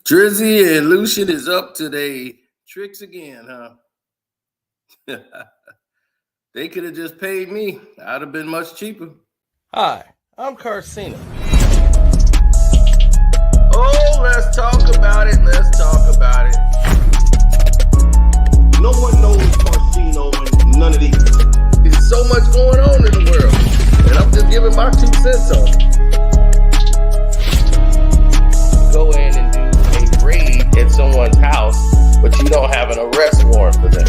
Drizzy and Lucian is up to their tricks again, huh? They could have just paid me. I'd have been much cheaper. Hi, I'm Carcino. Oh, let's talk about it. Let's talk about it. No one knows Carcino and none of these. There's so much going on in the world, and I'm just giving my 2 cents on it. Go in and do a raid at someone's house, but you don't have an arrest warrant for them.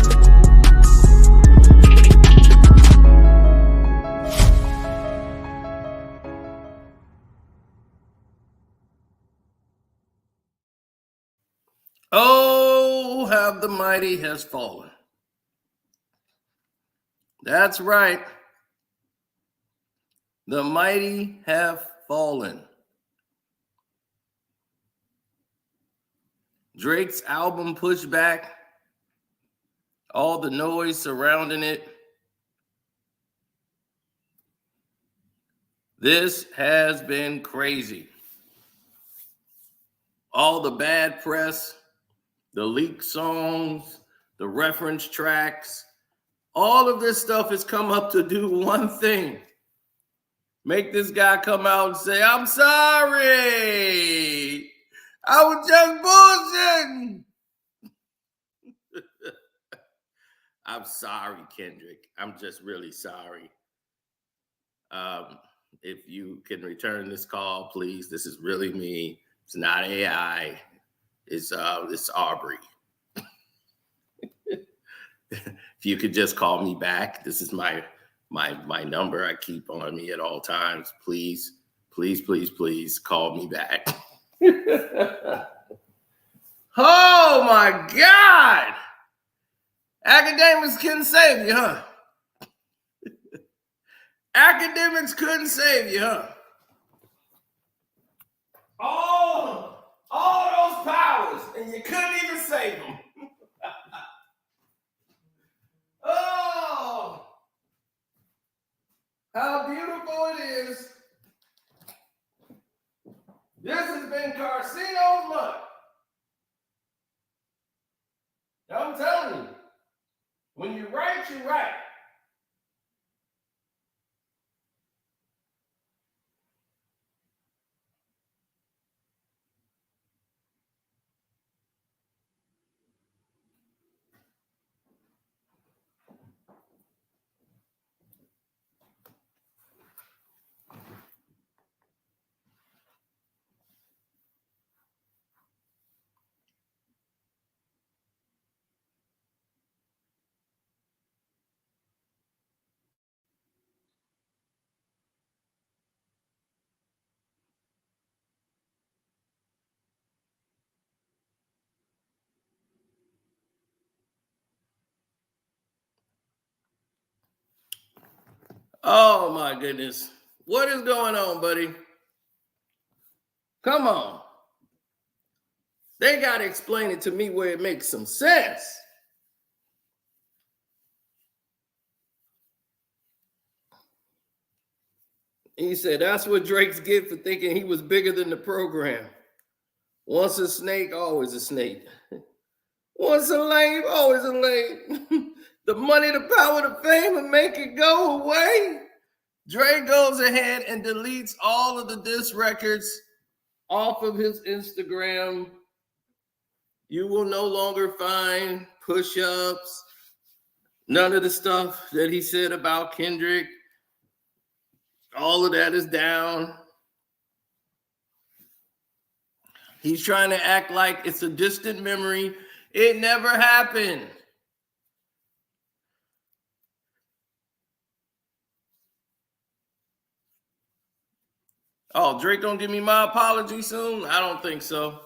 Oh, how the mighty has fallen. That's right. The mighty have fallen. Drake's album Pushback, all the noise surrounding it. This has been crazy. All the bad press, the leaked songs, the reference tracks, all of this stuff has come up to do one thing. Make this guy come out and say, I'm sorry. I was just bullshitting. I'm sorry, Kendrick. I'm just really sorry. If you can return this call, please. This is really me. It's not AI. It's Aubrey. If you could just call me back. This is my number I keep on me at all times. Please, please, please, please call me back. Oh my God. Academics couldn't save you, huh? Academics couldn't save you, huh? All those powers, and you couldn't even save them. Oh, how beautiful it is. This has been Carcino's month. I'm telling you, when you write, you write. Oh my goodness. What is going on, buddy? Come on. They got to explain it to me where it makes some sense. He said, that's what Drake's get for thinking he was bigger than the program. Once a snake, always a snake. Once a lame, always a lame. The money, the power, the fame, and make it go away. Drake goes ahead and deletes all of the diss records off of his Instagram. You will no longer find push-ups, none of the stuff that he said about Kendrick. All of that is down. He's trying to act like it's a distant memory. It never happened. Oh, Drake gonna give me my apology soon? I don't think so.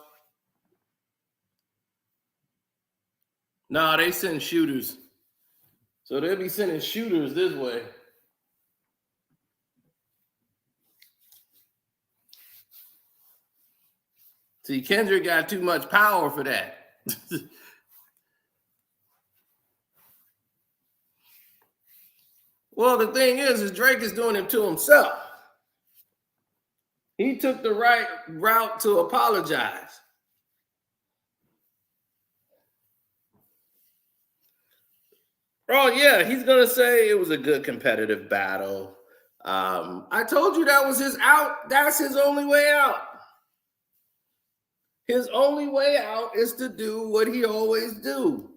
Nah, they send shooters. So they'll be sending shooters this way. See, Kendrick got too much power for that. Well, the thing is Drake is doing it to himself. He took the right route to apologize. Oh yeah, he's gonna say it was a good competitive battle. I told you that was his out. That's his only way out. His only way out is to do what he always do: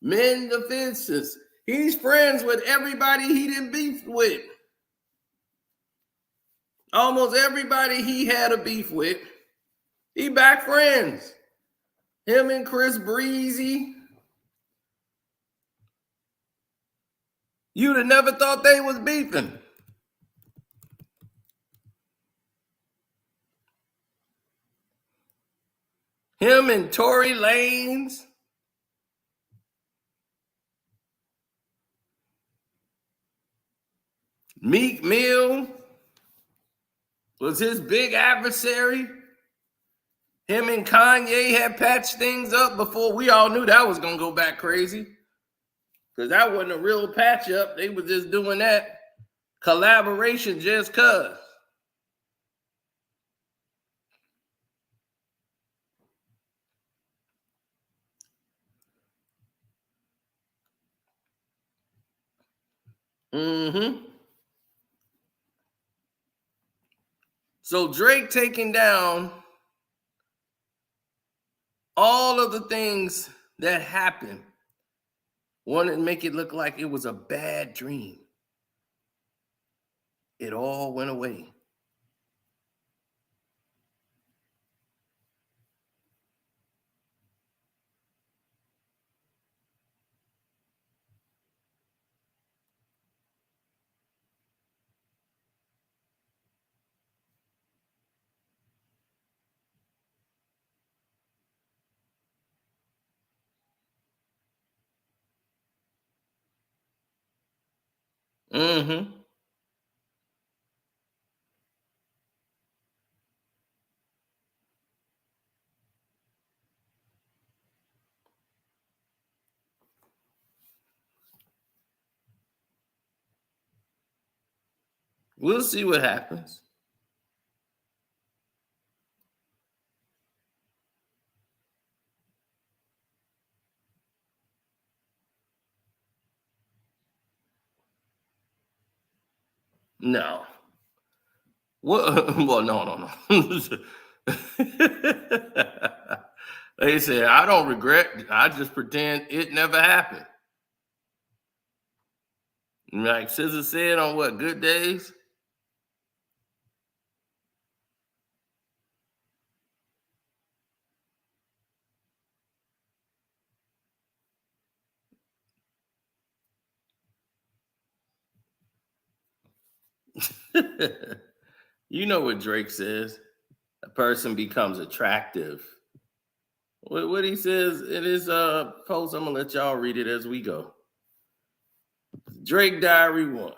mend the fences. He's friends with everybody he didn't beef with. Almost everybody he had a beef with, he back friends. Him and Chris Breezy. You'd have never thought they was beefing. Him and Tory Lanez. Meek Mill was his big adversary. Him and Kanye had patched things up before we all knew that was going to go back crazy. Because that wasn't a real patch up. They were just doing that collaboration just because. So Drake taking down all of the things that happened, wanted to make it look like it was a bad dream. It all went away. We'll see what happens. No. Well, no. They said, I don't regret. I just pretend it never happened. Like SZA said on what, Good Days? You know what Drake says? A person becomes attractive. What he says in his post, I'm gonna let y'all read it as we go. Drake Diary 1.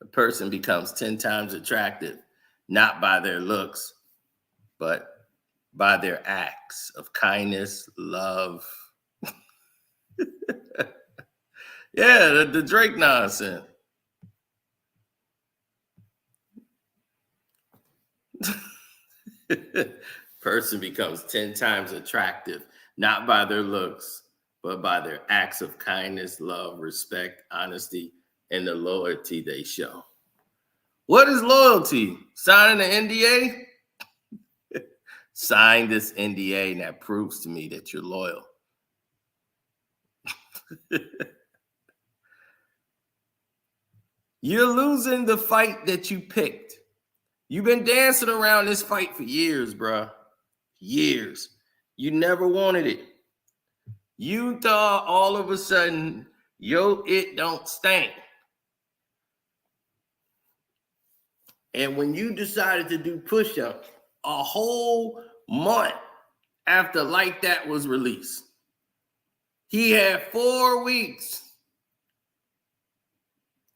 A person becomes 10 times attractive, not by their looks, but by their acts of kindness, love. Yeah, the Drake nonsense. Person becomes 10 times attractive, not by their looks, but by their acts of kindness, love, respect, honesty, and the loyalty they show. What is loyalty? Signing an NDA? Sign this NDA and that proves to me that you're loyal. You're losing the fight that you picked. You've been dancing around this fight for years, bro. Years. You never wanted it. You thought all of a sudden, it don't stink. And when you decided to do push-ups a whole month after Like That was released, he had 4 weeks.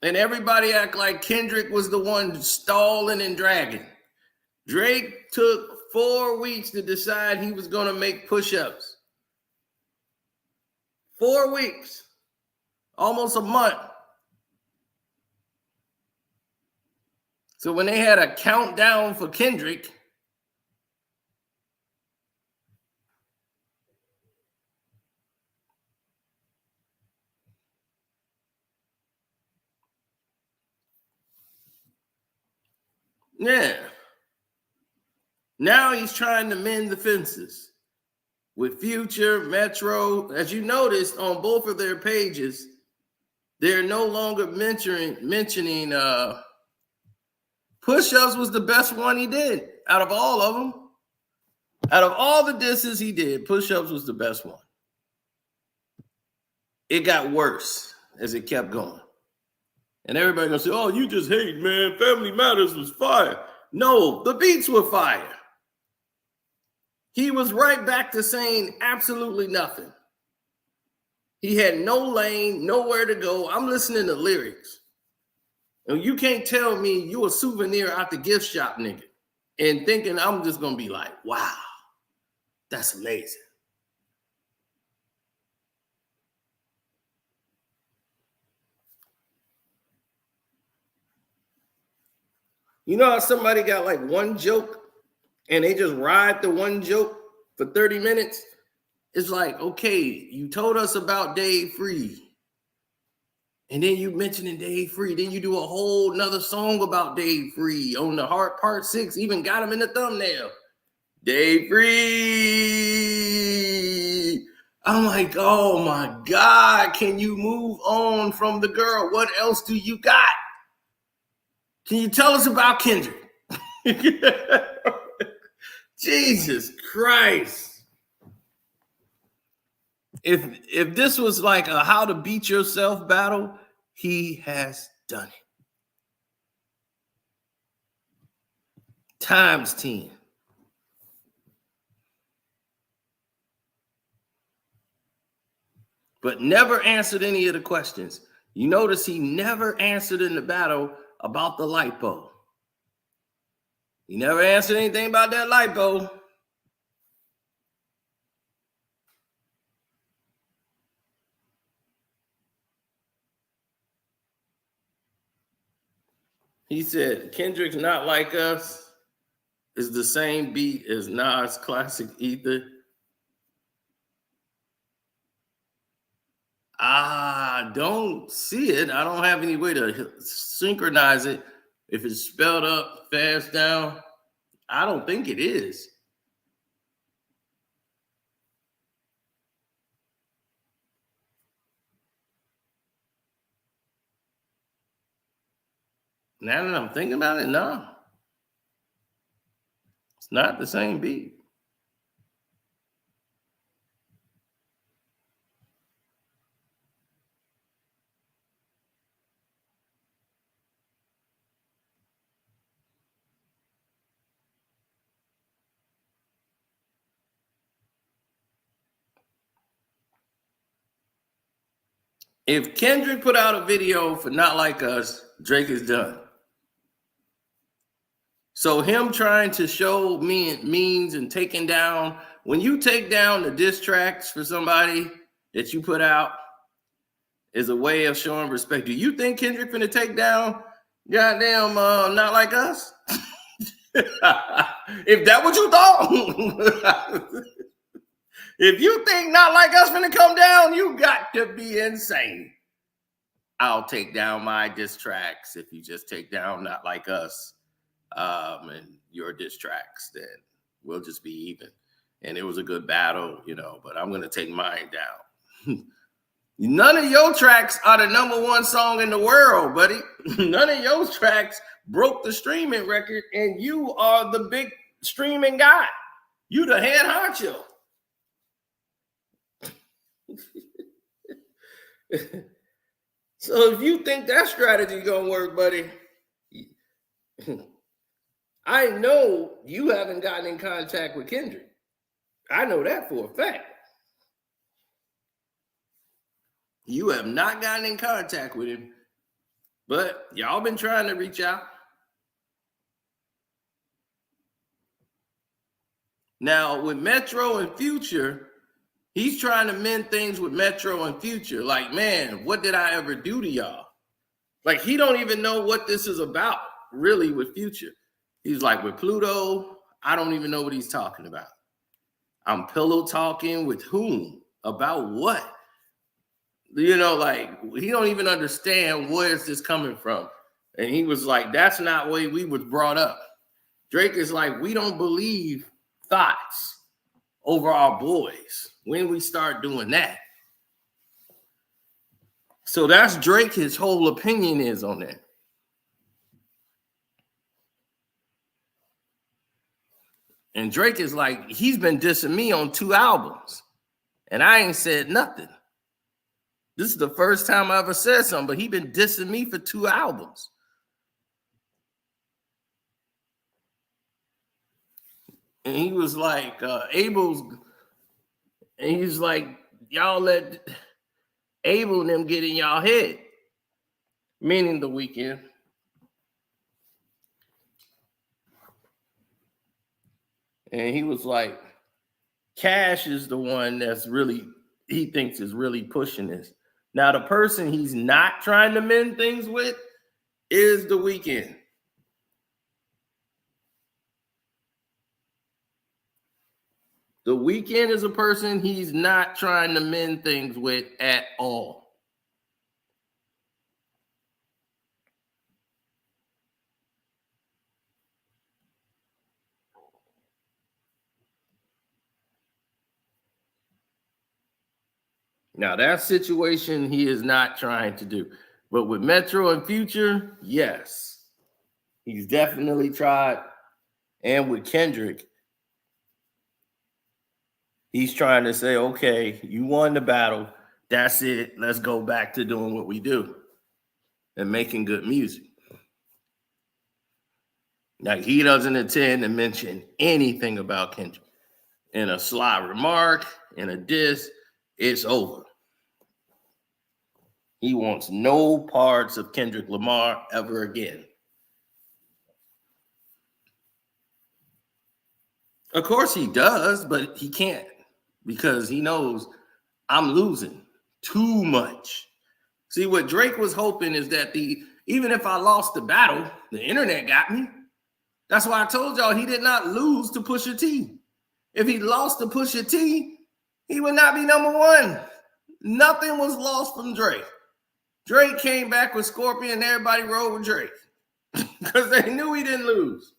And everybody act like Kendrick was the one stalling and dragging. Drake took 4 weeks to decide he was going to make push-ups. 4 weeks. Almost a month. So when they had a countdown for Kendrick, Yeah. Now he's trying to mend the fences with Future, Metro. As you noticed on both of their pages, they're no longer mentioning Push-Ups was the best one he did out of all of them. Out of all the disses he did, Push-Ups was the best one. It got worse as it kept going. And everybody gonna say, oh, you just hate, man. Family Matters was fire. No, the beats were fire. He was right back to saying absolutely nothing. He had no lane, nowhere to go. I'm listening to lyrics. And you can't tell me you a souvenir out the gift shop, nigga, and thinking I'm just gonna be like, wow, that's amazing. You know how somebody got like one joke and they just ride the one joke for 30 minutes? It's like, okay, you told us about Dave Free. And then you mentioning Dave Free. Then you do a whole nother song about Dave Free on the Heart Part 6. Even got him in the thumbnail. Dave Free. I'm like, oh my God, can you move on from the girl? What else do you got? Can you tell us about Kendrick? Jesus Christ. If this was like a how to beat yourself battle, he has done it. Times 10. But never answered any of the questions. You notice he never answered in the battle about the lipo. He never answered anything about that lipo. He said, Kendrick's Not Like Us is the same beat as Nas' classic Ether. I don't see it. I don't have any way to synchronize it. If it's spelled up, fast down, I don't think it is. Now that I'm thinking about it, no. It's not the same beat. If Kendrick put out a video for Not Like Us, Drake is done. So him trying to show means and taking down, when you take down the diss tracks for somebody that you put out, is a way of showing respect. Do you think Kendrick finna take down goddamn Not Like Us? If that what you thought, if you think Not Like Us finna come down, you got to be insane. I'll take down my diss tracks if you just take down Not Like Us. And your diss tracks, then we'll just be even. And it was a good battle, you know, but I'm going to take mine down. None of your tracks are the #1 song in the world, buddy. None of your tracks broke the streaming record, and you are the big streaming guy. You the head honcho. So if you think that strategy gonna work, buddy, I know you haven't gotten in contact with Kendrick. I know that for a fact. You have not gotten in contact with him, but y'all been trying to reach out. Now, with Metro and Future, he's trying to mend things with Metro and Future. Like, man, what did I ever do to y'all? Like, he don't even know what this is about, really, with Future. He's like, with Pluto, I don't even know what he's talking about. I'm pillow talking with whom? About what? You know, like, he don't even understand where is this coming from. And he was like, that's not the way we was brought up. Drake is like, we don't believe thoughts over our boys when we start doing that. So that's Drake, his whole opinion is on that. And Drake is like, he's been dissing me on 2 albums, and I ain't said nothing. This is the first time I ever said something, but he been dissing me for 2 albums. And he was like, Abel's, and he's like, y'all let Abel and them get in y'all head, meaning The Weeknd. And he was like, Cash is the one that's really, he thinks is really pushing this. Now, the person he's not trying to mend things with is The Weeknd. The Weeknd is a person he's not trying to mend things with at all. Now, that situation he is not trying to do. But with Metro and Future, yes. He's definitely tried. And with Kendrick, he's trying to say, okay, you won the battle. That's it. Let's go back to doing what we do and making good music. Now, he doesn't intend to mention anything about Kendrick. In a sly remark, in a diss, it's over. He wants no parts of Kendrick Lamar ever again. Of course he does, but he can't because he knows I'm losing too much. See, what Drake was hoping is that even if I lost the battle, the internet got me. That's why I told y'all he did not lose to Pusha T. If he lost to Pusha T, he would not be number 1. Nothing was lost from Drake. Drake came back with Scorpion and everybody rode with Drake because they knew he didn't lose.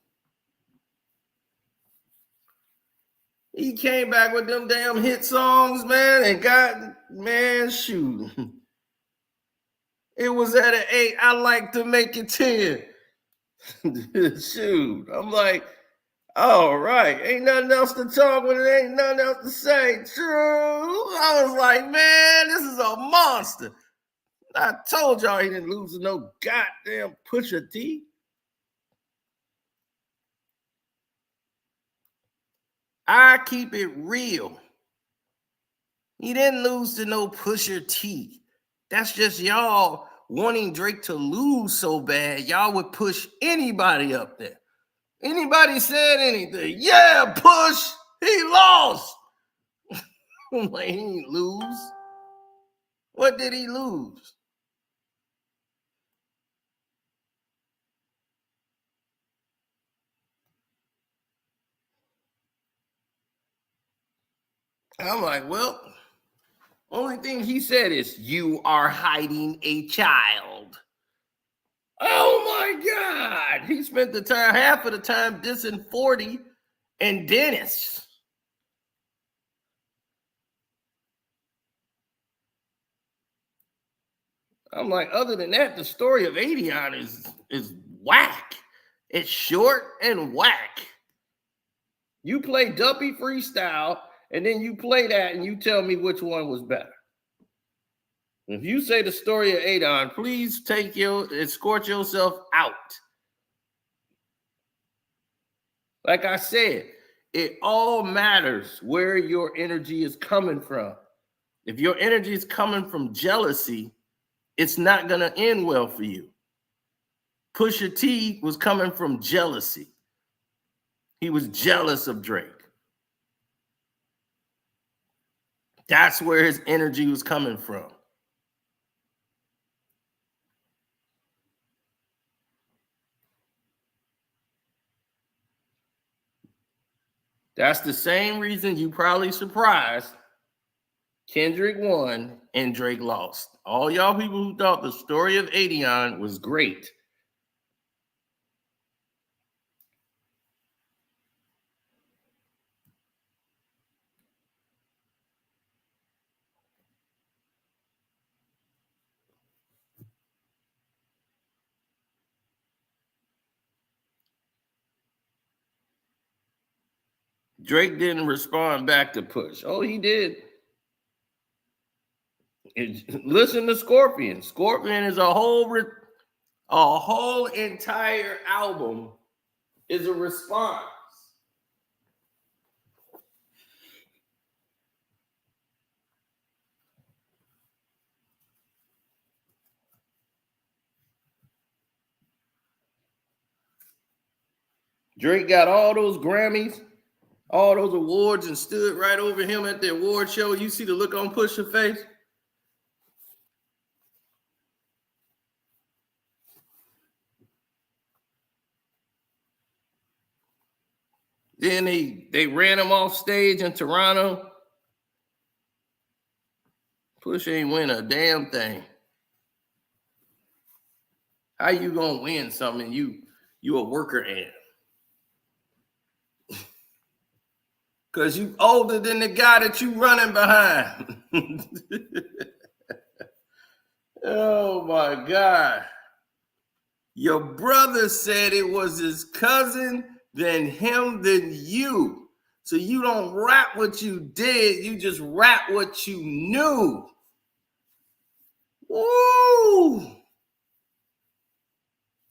He came back with them damn hit songs, man, and shoot. It was at an 8. I like to make it 10. Shoot. I'm like, all right. Ain't nothing else to talk with. It ain't nothing else to say. True. I was like, man, this is a monster. I told y'all he didn't lose to no goddamn Pusha T. I keep it real. He didn't lose to no Pusha T. That's just y'all wanting Drake to lose so bad, y'all would push anybody up there. Anybody said anything, yeah, push, he lost. I'm like, he didn't lose. What did he lose? I'm like, well, only thing he said is, you are hiding a child. Oh my God. He spent the time, half of the time dissing 40 and Dennis. I'm like, other than that, the story of Adion is whack. It's short and whack. You play Duppy Freestyle, and then you play that, and you tell me which one was better. If you say the story of Adon, please escort yourself out. Like I said, it all matters where your energy is coming from. If your energy is coming from jealousy, it's not going to end well for you. Pusha T was coming from jealousy. He was jealous of Drake. That's where his energy was coming from. That's the same reason you probably surprised Kendrick won and Drake lost. All y'all people who thought the story of Adion was great, Drake didn't respond back to Push. Oh, he did. Listen to Scorpion. Scorpion is a whole entire album is a response. Drake got all those Grammys, all those awards, and stood right over him at the award show. You see the look on Push's face? Then they ran him off stage in Toronto. Push ain't win a damn thing. How you gonna win something? You a worker ant. Because you older than the guy that you running behind. Oh my God. Your brother said it was his cousin, then him, then you. So you don't rap what you did, you just rap what you knew. Woo!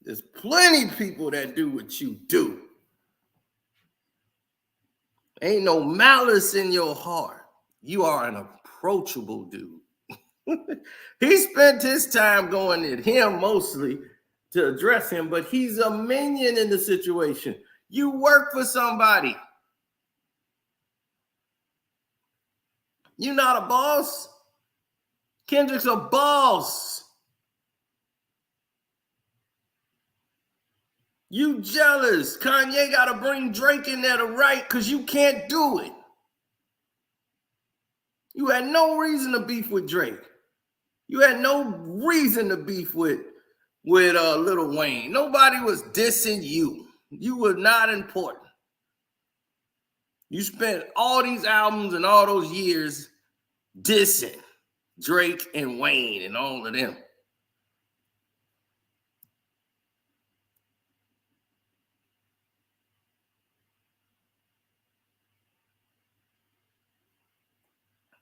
There's plenty of people that do what you do. Ain't no malice in your heart. You are an approachable dude. He spent his time going at him mostly to address him, but he's a minion in the situation. You work for somebody. You're not a boss. Kendrick's a boss. You jealous. Kanye got to bring Drake in there to write because you can't do it. You had no reason to beef with Drake. You had no reason to beef with Lil Wayne. Nobody was dissing you. You were not important. You spent all these albums and all those years dissing Drake and Wayne and all of them.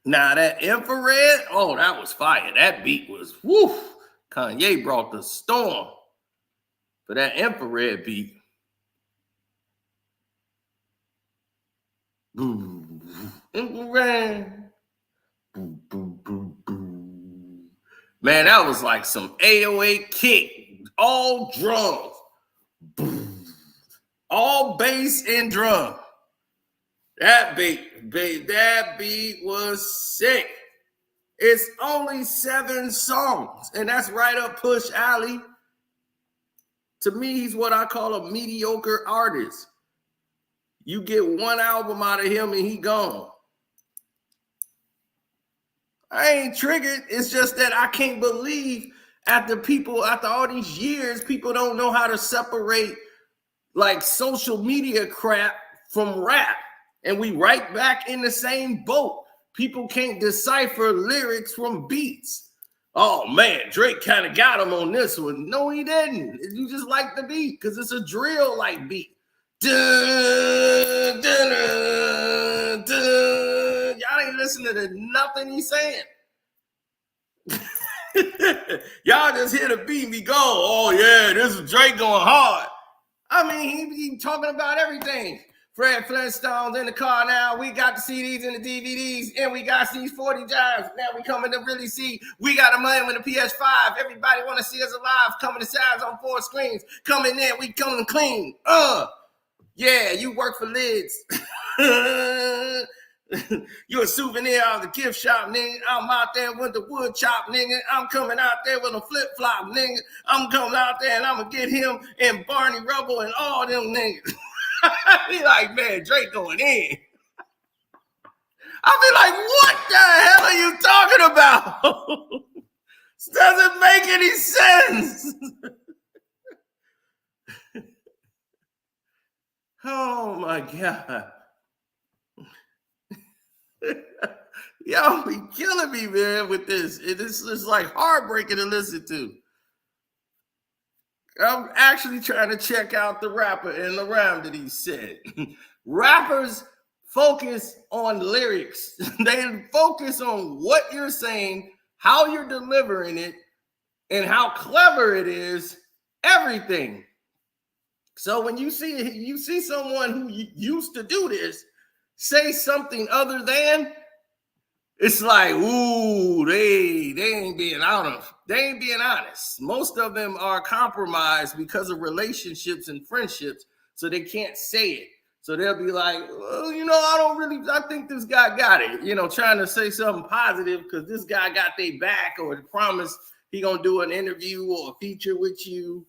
Now that Infrared, oh, that was fire. That beat was, woof. Kanye brought the storm for that Infrared beat. Boo, Infrared. Boo, boo, boo, boo. Man, that was like some 808 kick. All drums. Boo. All bass and drum. That beat was sick. It's only 7 songs, and that's right up Push Alley. To me, he's what I call a mediocre artist. You get one album out of him and he gone. I ain't triggered. It's just that I can't believe after all these years, people don't know how to separate like social media crap from rap. And we right back in the same boat. People can't decipher lyrics from beats. Oh man, Drake kind of got him on this one. No, he didn't. You just like the beat because it's a drill-like beat. Dun, dun, dun, dun. Y'all ain't listening to nothing he's saying. Y'all just hear the beat and be go, oh yeah, this is Drake going hard. I mean, he talking about everything. Fred Flintstone's in the car now. We got the CDs and the DVDs, and we got these 40 jobs. Now we coming to really see. We got a money with the PS5. Everybody want to see us alive. Coming to sides on 4 screens. Coming in, we coming clean. Yeah, you work for lids. You a souvenir out of the gift shop, nigga. I'm out there with the wood chop, nigga. I'm coming out there with a flip-flop, nigga. I'm coming out there and I'm going to get him and Barney Rubble and all them niggas. He like, man, Drake going in. I be like, what the hell are you talking about? This doesn't make any sense. Oh my God. Y'all be killing me, man, with this. It's just like heartbreaking to listen to. I'm actually trying to check out the rapper and the rhyme that he said. Rappers focus on lyrics. They focus on what you're saying, how you're delivering it, and how clever it is, everything. So when you see someone who used to do this say something other than, it's like, ooh, they ain't being honest. They ain't being honest. Most of them are compromised because of relationships and friendships, so they can't say it. So they'll be like, well, I think this guy got it, trying to say something positive because this guy got their back or promised he gonna do an interview or a feature with you.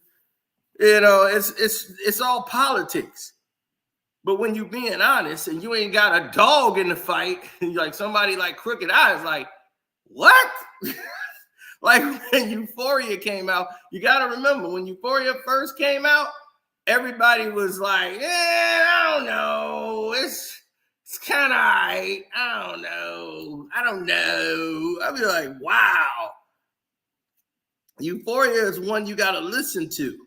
It's all politics. But when you being honest and you ain't got a dog in the fight, like somebody like Crooked Eyes, like, what? Like when Euphoria came out, you got to remember when Euphoria first came out, everybody was like, I don't know. It's kind of all right. I don't know. I'd be like, wow. Euphoria is one you got to listen to.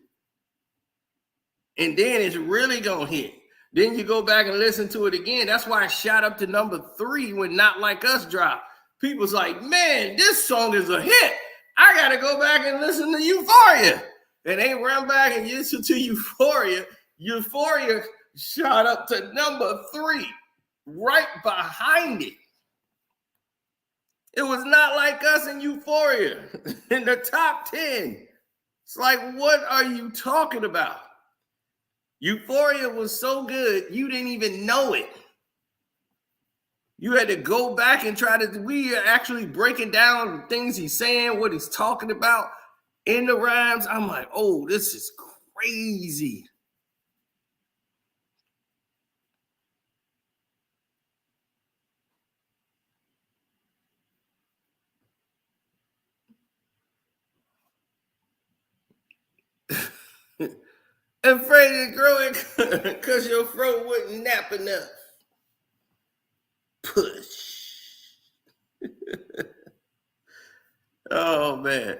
And then it's really going to hit. Then you go back and listen to it again. That's why I shot up to number 3 when Not Like Us dropped. People's like, man, this song is a hit. I got to go back and listen to Euphoria. And they run back and listen to Euphoria. Euphoria shot up to number 3, right behind it. It was Not Like Us and Euphoria in the top 10. It's like, what are you talking about? Euphoria was so good, you didn't even know it. You had to go back and we are actually breaking down the things he's saying, what he's talking about in the rhymes. I'm like, oh, this is crazy. Afraid to grow it because your throat wouldn't nap enough. Push. Oh, man.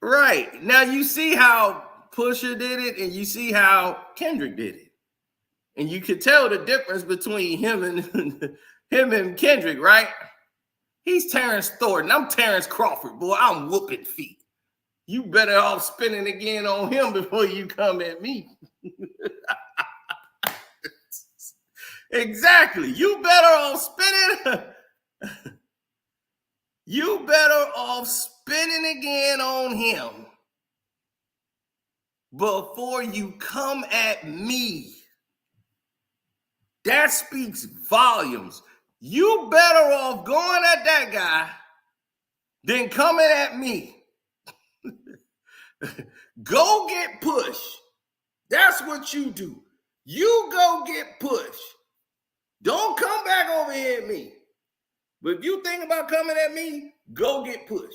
Right. Now you see how Pusha did it and you see how Kendrick did it. And you could tell the difference between him and Kendrick, right? He's Terrence Thornton. I'm Terrence Crawford, boy. I'm whooping feet. You better off spinning again on him before you come at me. Exactly. You better off spinning. You better off spinning again on him before you come at me. That speaks volumes. You better off going at that guy than coming at me. Go get Push. That's what you do. You go get Push. Don't come back over here at me. But if you think about coming at me, go get Push.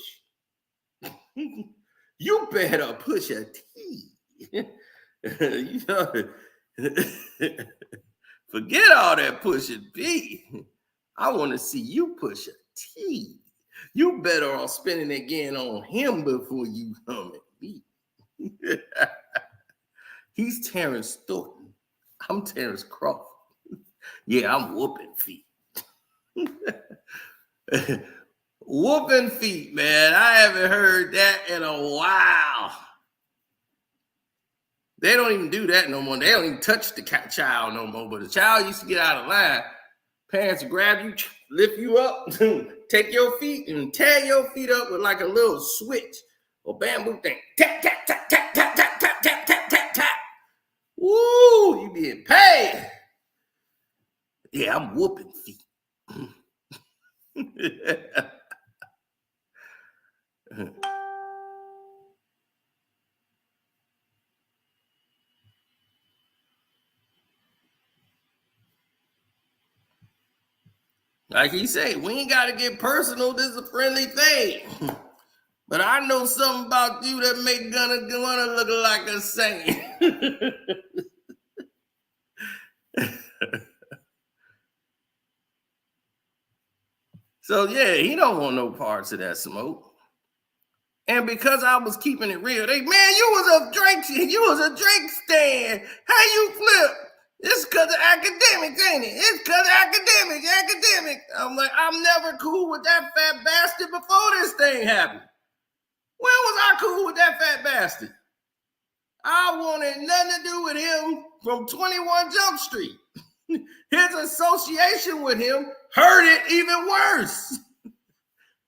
You better push a T. Forget all that pushing P. I want to see you push a T. You better off spinning again on him before you come at me. He's Terrence Thornton. I'm Terrence Crawford. Yeah, I'm whooping feet. Whooping feet, man. I haven't heard that in a while. They don't even do that no more. They don't even touch the child no more. But the child used to get out of line. Parents would grab you, lift you up, take your feet and tear your feet up with like a little switch or bamboo thing. Tap, tap, tap, tap, tap, tap, tap, tap, tap, tap, tap. Woo, you being paid. Yeah, I'm whooping feet. Like he said, we ain't got to get personal. This is a friendly thing. But I know something about you that make Gunna look like a saint. So, yeah, he don't want no parts of that smoke. And because I was keeping it real, man, you was a Drake stan. How you flip? It's because of academics, ain't it? It's because of academics. I'm like, I'm never cool with that fat bastard before this thing happened. When was I cool with that fat bastard? I wanted nothing to do with him from 21 Jump Street. His association with him hurt it even worse.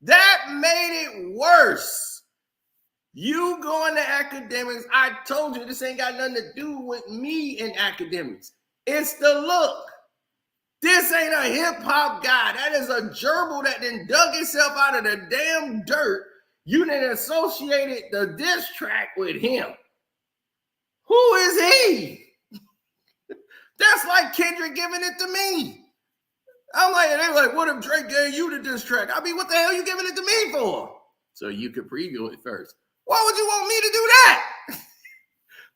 That made it worse. You going to academics, I told you this ain't got nothing to do with me in academics. It's the look. This ain't a hip-hop guy. That is a gerbil that then dug himself out of the damn dirt. You then associated the diss track with him. Who is he? That's like Kendrick giving it to me. I'm like, they're like, what if Drake gave you the diss track? I mean, what the hell are you giving it to me for? So you could preview it first. Why would you want me to do that?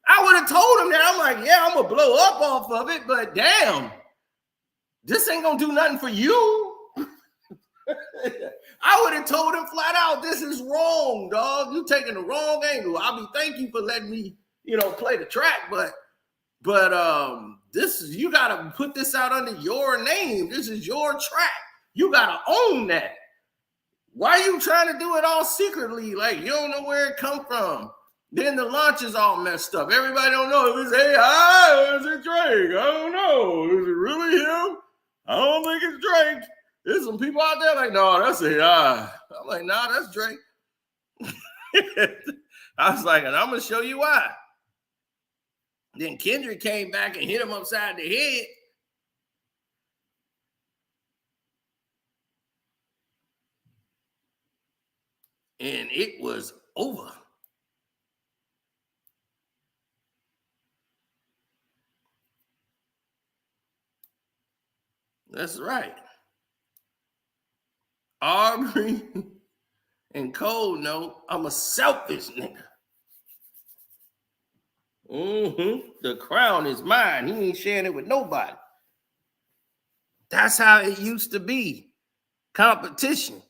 I would have told him that. I'm like, yeah, I'm going to blow up off of it, but damn, this ain't going to do nothing for you. I would have told him flat out, this is wrong, dog. You taking the wrong angle. I'll be thank you for letting me, play the track, but this is, you got to put this out under your name. This is your track. You got to own that. Why are you trying to do it all secretly? Like, you don't know where it come from. Then the launch is all messed up. Everybody don't know. It was AI or is it Drake? I don't know. Is it really him? I don't think it's Drake. There's some people out there like, no, that's AI. I'm like, nah, that's Drake. I was like, and I'm going to show you why. Then Kendrick came back and hit him upside the head. And it was over. That's right. Aubrey and Cole know I'm a selfish nigga. The crown is mine. He ain't sharing it with nobody. That's how it used to be. Competition.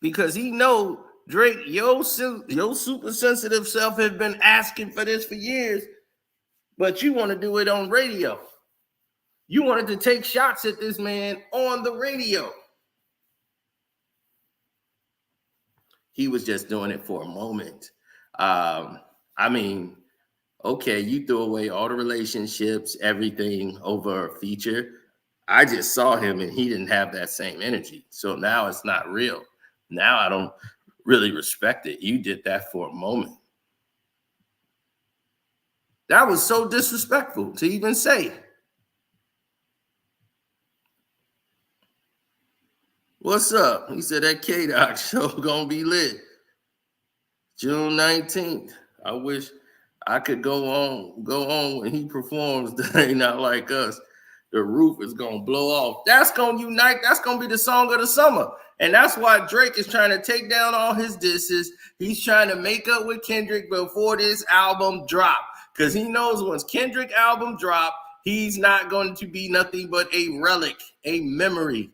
Because he know Drake, your super sensitive self has been asking for this for years, but you want to do it on radio. You wanted to take shots at this man on the radio. He was just doing it for a moment. I mean, okay, you threw away all the relationships, everything over a feature. I just saw him and he didn't have that same energy. So now it's not real. Now I don't really respect it. You did that for a moment. That was so disrespectful to even say. What's up? He said that K-Doc show gonna be lit. June 19th. I wish I could go on when he performs. They not like us. The roof is gonna blow off. That's gonna unite. That's gonna be the song of the summer. And that's why Drake is trying to take down all his disses. He's trying to make up with Kendrick before this album drop. Because he knows once Kendrick album drop, he's not going to be nothing but a relic, a memory.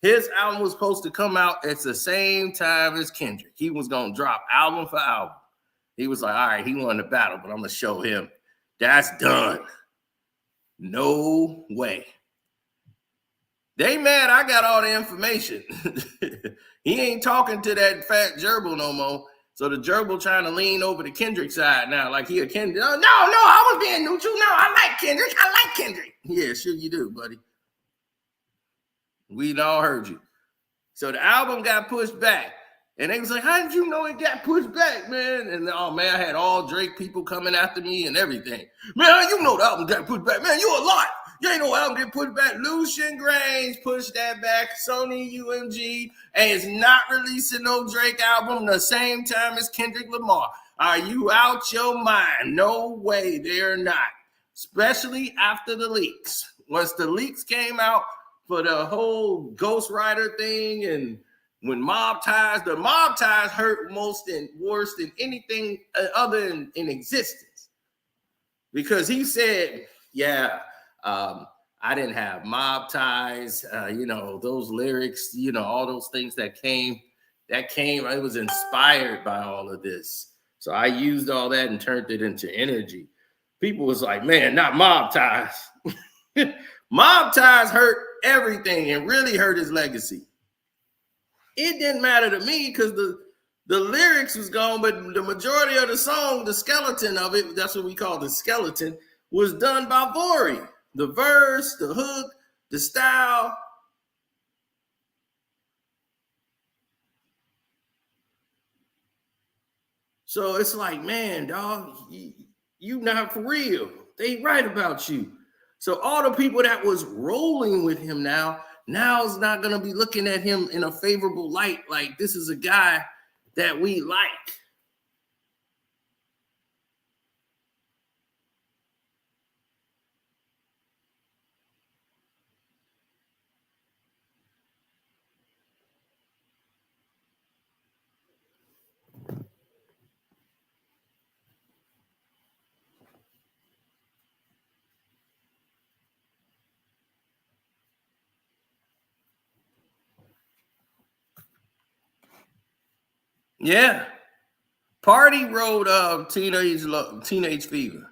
His album was supposed to come out at the same time as Kendrick. He was going to drop album for album. He was like, all right, he won the battle, but I'm going to show him. That's done. No way. They mad I got all the information. He ain't talking to that fat gerbil no more. So the gerbil trying to lean over the Kendrick side now, like he a Kendrick. Oh, no, I was being neutral. No, I like Kendrick. Yeah, sure you do, buddy. We all heard you. So the album got pushed back. And they was like, how did you know it got pushed back, man? And oh, man, I had all Drake people coming after me and everything. Man, you know the album got pushed back. Man, you a lot. You ain't know album get pushed back. Lucian Grainge pushed that back. Sony UMG and is not releasing no Drake album the same time as Kendrick Lamar. Are you out your mind? No way, they're not. Especially after the leaks. Once the leaks came out for the whole ghostwriter thing and when mob ties, the mob ties hurt most and worse than anything other in existence. Because he said, yeah, I didn't have mob ties, those lyrics, all those things that came, I was inspired by all of this. So I used all that and turned it into energy. People was like, man, not mob ties. Mob ties hurt everything and really hurt his legacy. It didn't matter to me because the lyrics was gone, but the majority of the song, the skeleton of it, that's what we call the skeleton, was done by Vori. The verse, the hook, the style. So it's like, man, dog, you not for real. They right about you. So all the people that was rolling with him now's not going to be looking at him in a favorable light. Like, this is a guy that we like. Yeah. Party wrote Teenage Fever.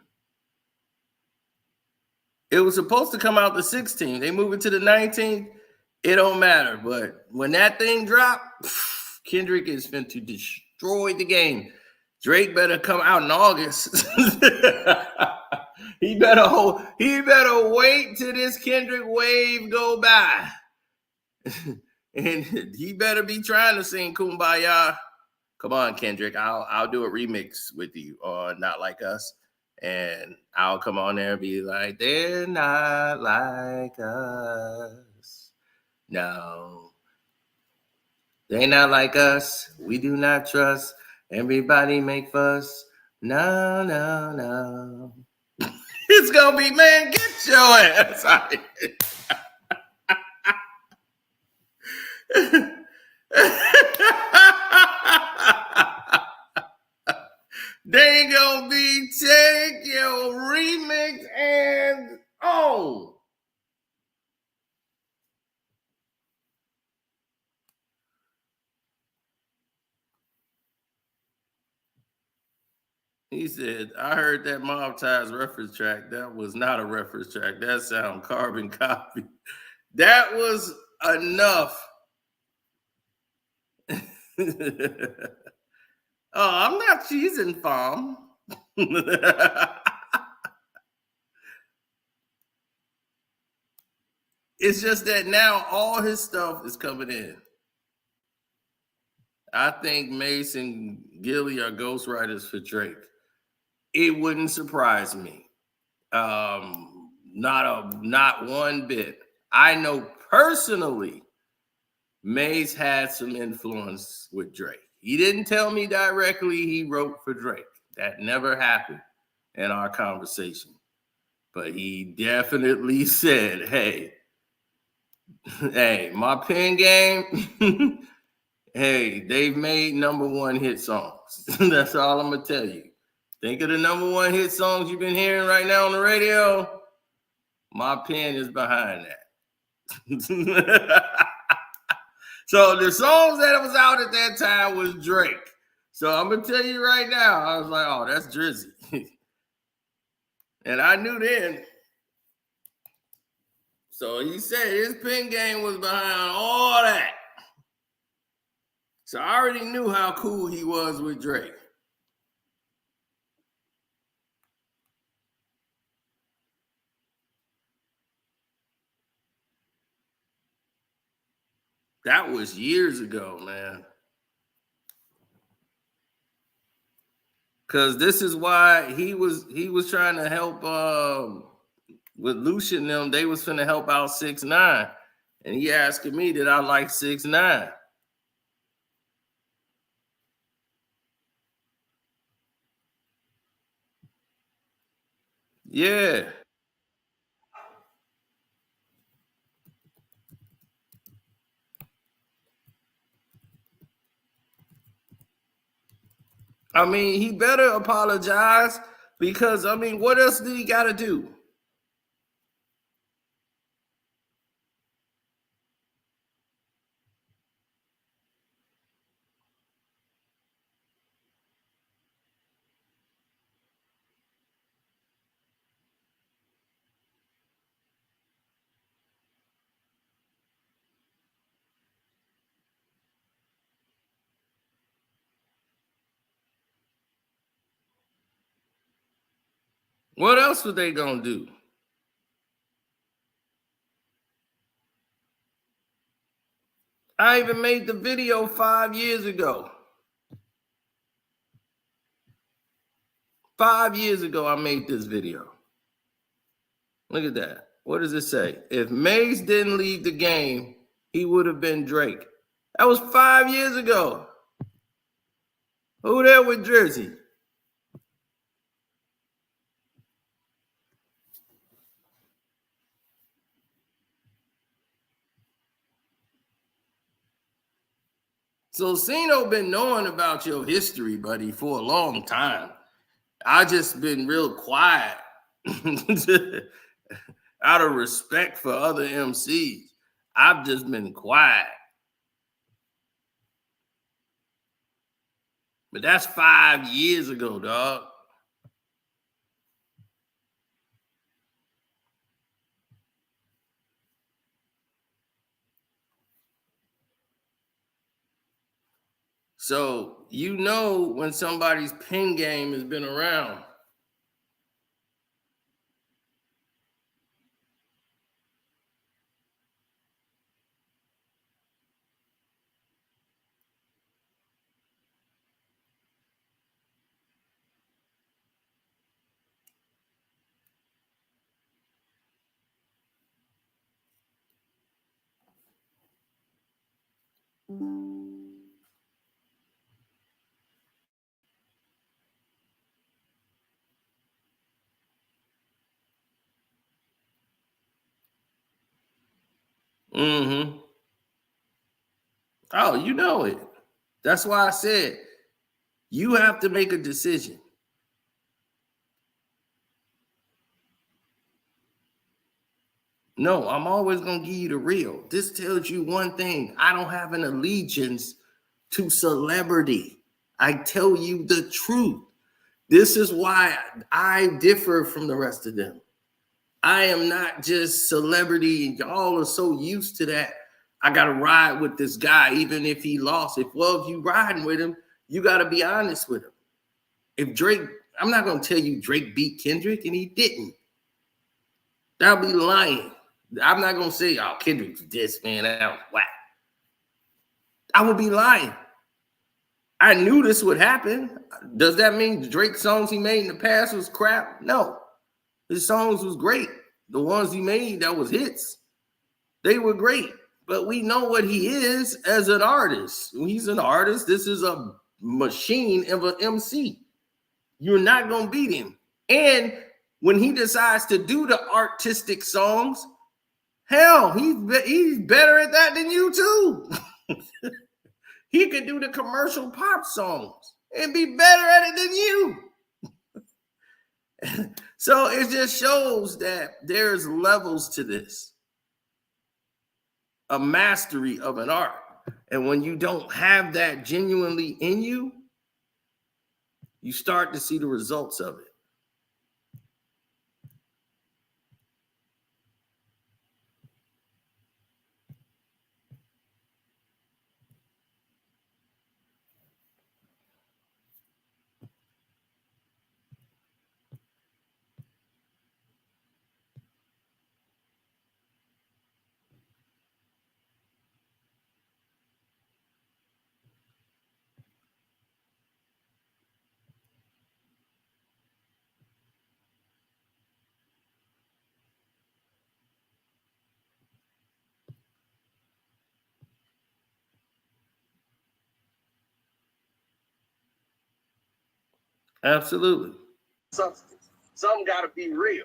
It was supposed to come out the 16th. They moved it to the 19th. It don't matter. But when that thing dropped, Kendrick is fin to destroy the game. Drake better come out in August. He better wait till this Kendrick wave go by. And he better be trying to sing Kumbaya. Come on, Kendrick. I'll do a remix with you on Not Like Us. And I'll come on there and be like, they're not like us. No. They're not like us. We do not trust. Everybody make fuss. No, no, no. It's gonna be, man, get your ass out of here. They gonna be take your remix and on. He said, I heard that Mob Ties reference track. That was not a reference track. That sound carbon copy. That was enough. Oh, I'm not cheesing, Fom. It's just that now all his stuff is coming in. I think Mase and Gilly are ghostwriters for Drake. It wouldn't surprise me. Not one bit. I know personally Mase had some influence with Drake. He didn't tell me directly he wrote for Drake. That never happened in our conversation. But he definitely said, hey, my pen game, hey, they've made #1 hit songs. That's all I'm going to tell you. Think of the #1 hit songs you've been hearing right now on the radio. My pen is behind that. So the songs that was out at that time was Drake. So I'm going to tell you right now, I was like, oh, that's Drizzy. And I knew then. So he said his pen game was behind all that. So I already knew how cool he was with Drake. That was years ago, man. Because this is why he was trying to help with Lucian them. They was finna help out 6ix9ine. And he asking me, did I like 6ix9ine? Yeah. I mean, he better apologize because, I mean, what else did he got to do? What else were they gonna do? I even made the video 5 years ago. 5 years ago, I made this video. Look at that. What does it say? If Mase didn't leave the game, he would have been Drake. That was 5 years ago. Who there with Drizzy? So Sino been knowing about your history, buddy, for a long time. I just been real quiet out of respect for other MCs. I've just been quiet. But that's 5 years ago, dog. So you know when somebody's pen game has been around. Mm-hmm. Oh, you know it. That's why I said you have to make a decision. No, I'm always going to give you the real. This tells you one thing. I don't have an allegiance to celebrity. I tell you the truth. This is why I differ from the rest of them. I am not just celebrity. Y'all are so used to that. I got to ride with this guy, even if he lost. If you riding with him, you got to be honest with him. If Drake, I'm not going to tell you Drake beat Kendrick, and he didn't. That'll be lying. I'm not going to say, oh, Kendrick's this, man. That was whack. I would be lying. I knew this would happen. Does that mean the Drake songs he made in the past was crap? No. His songs was great. The ones he made that was hits, they were great. But we know what he is as an artist. He's an artist. This is a machine of an MC. You're not going to beat him. And when he decides to do the artistic songs, hell, he's better at that than you too. He could do the commercial pop songs and be better at it than you. So it just shows that there's levels to this. A mastery of an art. And when you don't have that genuinely in you, you start to see the results of it. Absolutely. Substance. Something got to be real.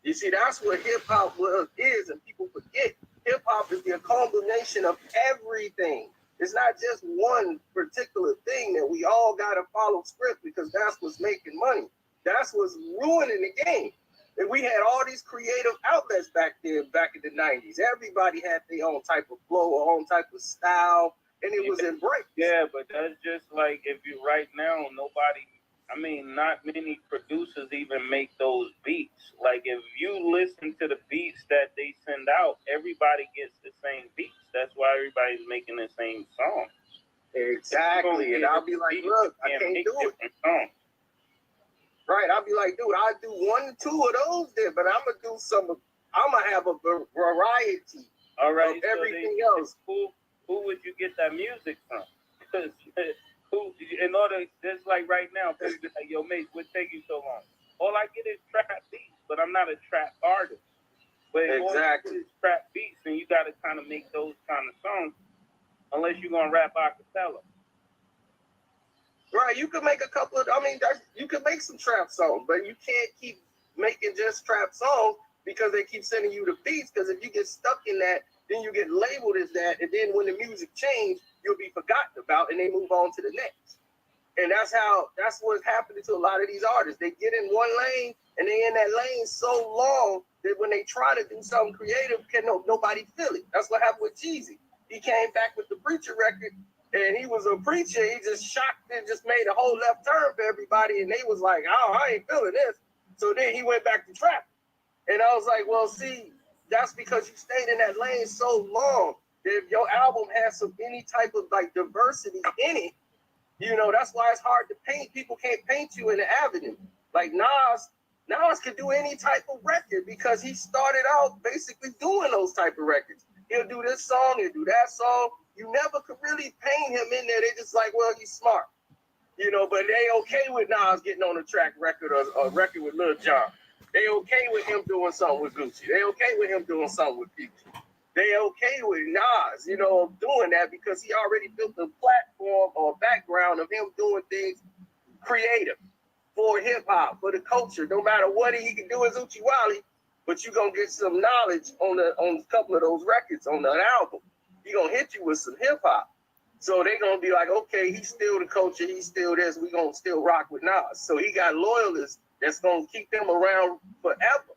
You see, that's what hip hop is, and people forget. Hip hop is the culmination of everything. It's not just one particular thing that we all got to follow script because that's what's making money. That's what's ruining the game. And we had all these creative outlets back then, back in the 90s. Everybody had their own type of flow or own type of style, and it was embraced. Yeah, but that's just like if you right now, not many producers even make those beats. Like if you listen to the beats that they send out, everybody gets the same beats. That's why everybody's making the same song. Exactly. And I'll be like, look, I can't do it. Songs. Right. I'll be like, dude, I'll do 1 or 2 of those then, but I'm gonna have a variety All right, of everything so else. Who would you get that music from? Because who, in order, just like right now, people be like, yo, Mase, what take you so long? All I get is trap beats, but I'm not a trap artist. But if all you get is trap beats, then you got to kind of make those kind of songs, unless you're gonna rap a cappella. Right, you could make a couple of, you could make some trap songs, but you can't keep making just trap songs because they keep sending you the beats, because if you get stuck in that, then you get labeled as that, and then when the music changes, you'll be forgotten about, and they move on to the next. And that's what's happening to a lot of these artists. They get in one lane, and they in that lane so long that when they try to do something creative, nobody feel it. That's what happened with Jeezy. He came back with the Preacher record, and he was a preacher. He just shocked and just made a whole left turn for everybody, and they was like, "Oh, I ain't feeling this." So then he went back to trap, and I was like, "Well, see, that's because you stayed in that lane so long that if your album has any type of like diversity in it, that's why it's hard to paint. People can't paint you in the avenue. Like Nas could do any type of record because he started out basically doing those type of records. He'll do this song, he'll do that song. You never could really paint him in there. They just like, well, he's smart, but they okay with Nas getting on a track record or a record with Lil Jon. They okay with him doing something with Gucci. They okay with him doing something with Future. They okay with Nas, doing that because he already built a platform or background of him doing things creative for hip hop, for the culture. No matter what he can do as Uchi Wally, but you're gonna get some knowledge on a couple of those records on that album. He's gonna hit you with some hip hop. So they're gonna be like, okay, he's still the culture, he's still this, we're gonna still rock with Nas. So he got loyalists that's gonna keep them around forever.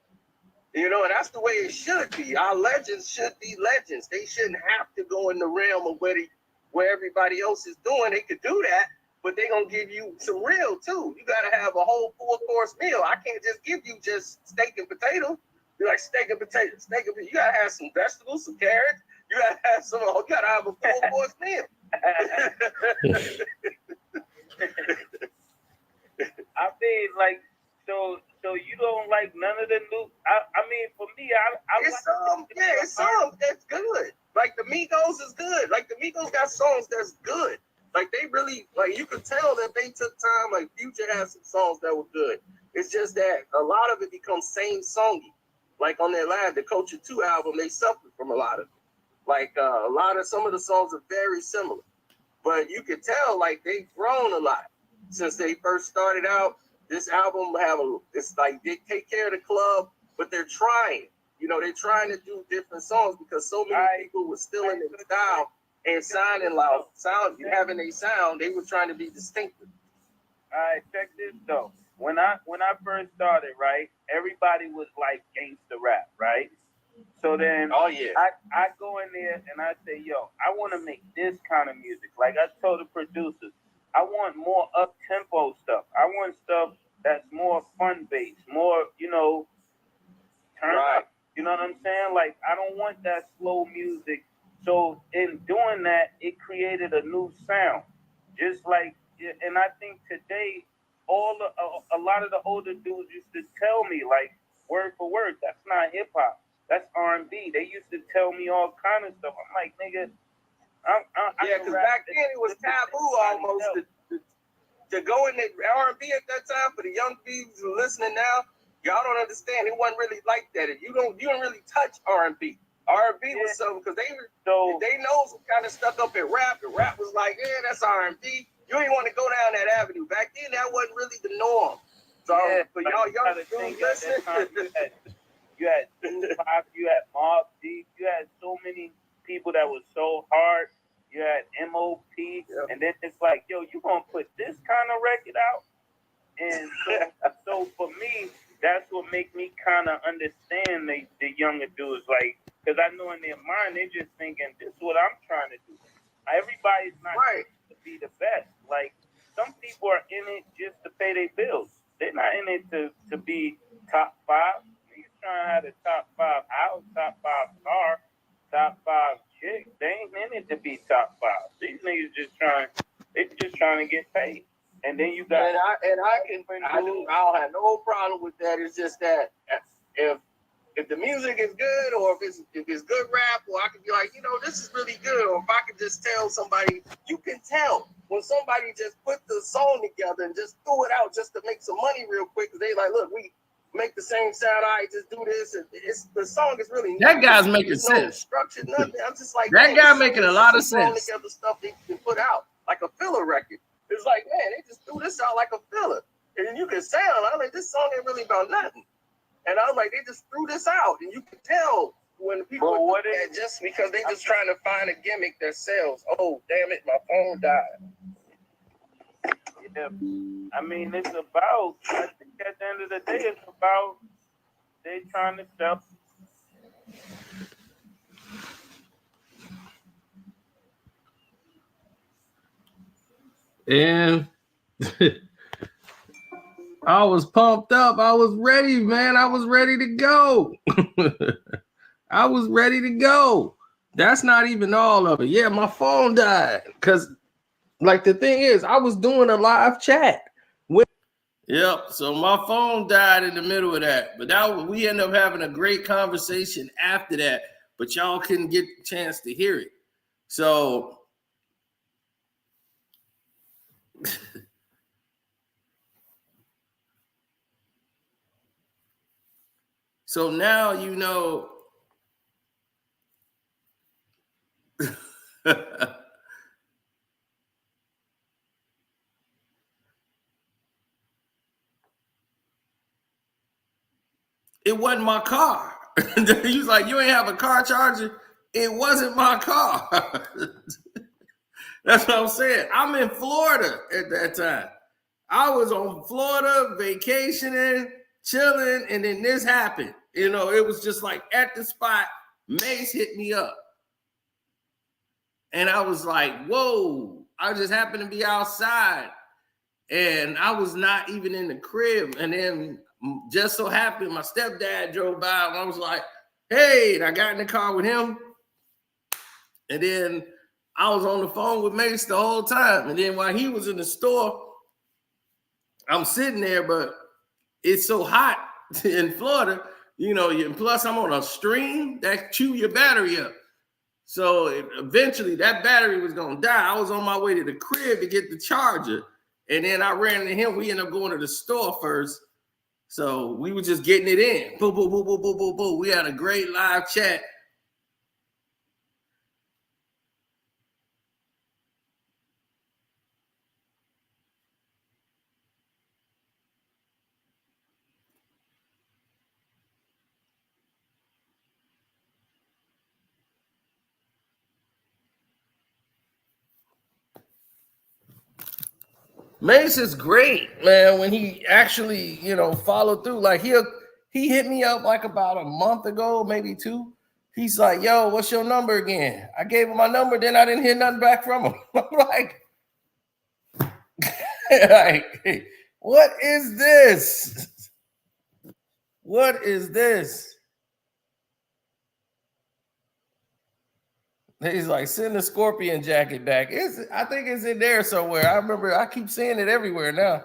And that's the way it should be. Our legends should be legends. They shouldn't have to go in the realm of where everybody else is doing. They could do that, but they're going to give you some real, too. You got to have a whole full-course meal. I can't just give you just steak and potato. You're like steak and potato. You got to have some vegetables, some carrots. You got to have a full-course meal. I mean, like, so you don't like none of the new? I mean, for me, it's some that's good. Like the Migos is good. Like the Migos got songs that's good. Like they really, like you could tell that they took time. Like Future has some songs that were good. It's just that a lot of it becomes same songy. Like on their the Culture 2 album, they suffered from a lot of it. Like some of the songs are very similar, but you could tell like they've grown a lot since they first started out. This album it's like they take care of the club, but they're trying. They're trying to do different songs because so many people were still in their style and having a sound. They were trying to be distinctive. All right, check this though. When I first started, right, everybody was like gangster rap, right? So then, I go in there and I say, yo, I want to make this kind of music. Like I told the producers, I want more up-tempo stuff. I want stuff that's more fun-based, more, turn up. You know what I'm saying? Like, I don't want that slow music. So in doing that, it created a new sound. Just like, and I think today, a lot of the older dudes used to tell me, like, word for word, that's not hip-hop. That's R&B. They used to tell me all kind of stuff. I'm like, nigga, because back then it was taboo almost to go in the R&B at that time. For the young people listening now, y'all don't understand. It wasn't really like that. You don't really touch R&B. R&B was something because they know some kind of stuck up at rap. And rap was like, yeah, that's R&B. You ain't want to go down that avenue. Back then, that wasn't really the norm. So for y'all young dudes listening, you had Tupac, you had Mobb Deep, you had so many people that was so hard. You had MOP, and then it's like, yo, you gonna put this kind of record out? And so for me, that's what make me kind of understand the younger dudes, like, because I know in their mind they're just thinking, this is what I'm trying to do. Everybody's not trying to be the best. Like, some people are in it just to pay their bills. They're not in it to be top 5. You're trying to have the top 5 house, top 5 car, top 5 chick. They ain't in it to be top 5. These niggas just trying to get paid. And then you got I don't have no problem with that. It's just that if the music is good, or if it's good rap, or I could be like, this is really good, or if I could just tell somebody, you can tell when somebody just put the song together and just threw it out just to make some money real quick, because they like, look, we make the same sound, I just do this, and the song is really that guy's making There's sense. No structure, nothing. I'm just like, that guy making a lot of sense. Together stuff they can put out like a filler record. It's like, man, they just threw this out like a filler, and you can sound. I'm like, this song ain't really about nothing. And I was like, they just threw this out, and you can tell when people do that just because they just trying to find a gimmick that sells. Oh, damn it, my phone died. Yeah, I mean, it's about. I think at the end of the day, it's about they trying to sell. And I was pumped up. I was ready, man. I was ready to go. I was ready to go. That's not even all of it. Yeah, my phone died because, like, the thing is, I was doing a live chat. Yep. So my phone died in the middle of that, but we ended up having a great conversation after that. But y'all couldn't get the chance to hear it. So. So now you know. It wasn't my car. He was like, you ain't have a car charger? It wasn't my car. That's what I'm saying. I'm in Florida at that time. I was on Florida vacationing, chilling, and then this happened. It was just like at the spot, Mase hit me up. And I was like, whoa, I just happened to be outside. And I was not even in the crib. And then just so happened, my stepdad drove by, and I was like, hey, and I got in the car with him. And then I was on the phone with Mase the whole time. And then while he was in the store, I'm sitting there, but it's so hot in Florida, and plus I'm on a stream that chew your battery up. So eventually that battery was going to die. I was on my way to the crib to get the charger. And then I ran into him. We ended up going to the store first. So we were just getting it in. Boom, boom, boom, boom, boom, boom, boom. We had a great live chat. Mase is great, man, when he actually, followed through. Like he hit me up like about a month ago, maybe 2. He's like, yo, what's your number again? I gave him my number, then I didn't hear nothing back from him. I'm like, like, what is this? What is this? He's like, send the scorpion jacket back. I think it's in there somewhere. I remember, I keep seeing it everywhere now.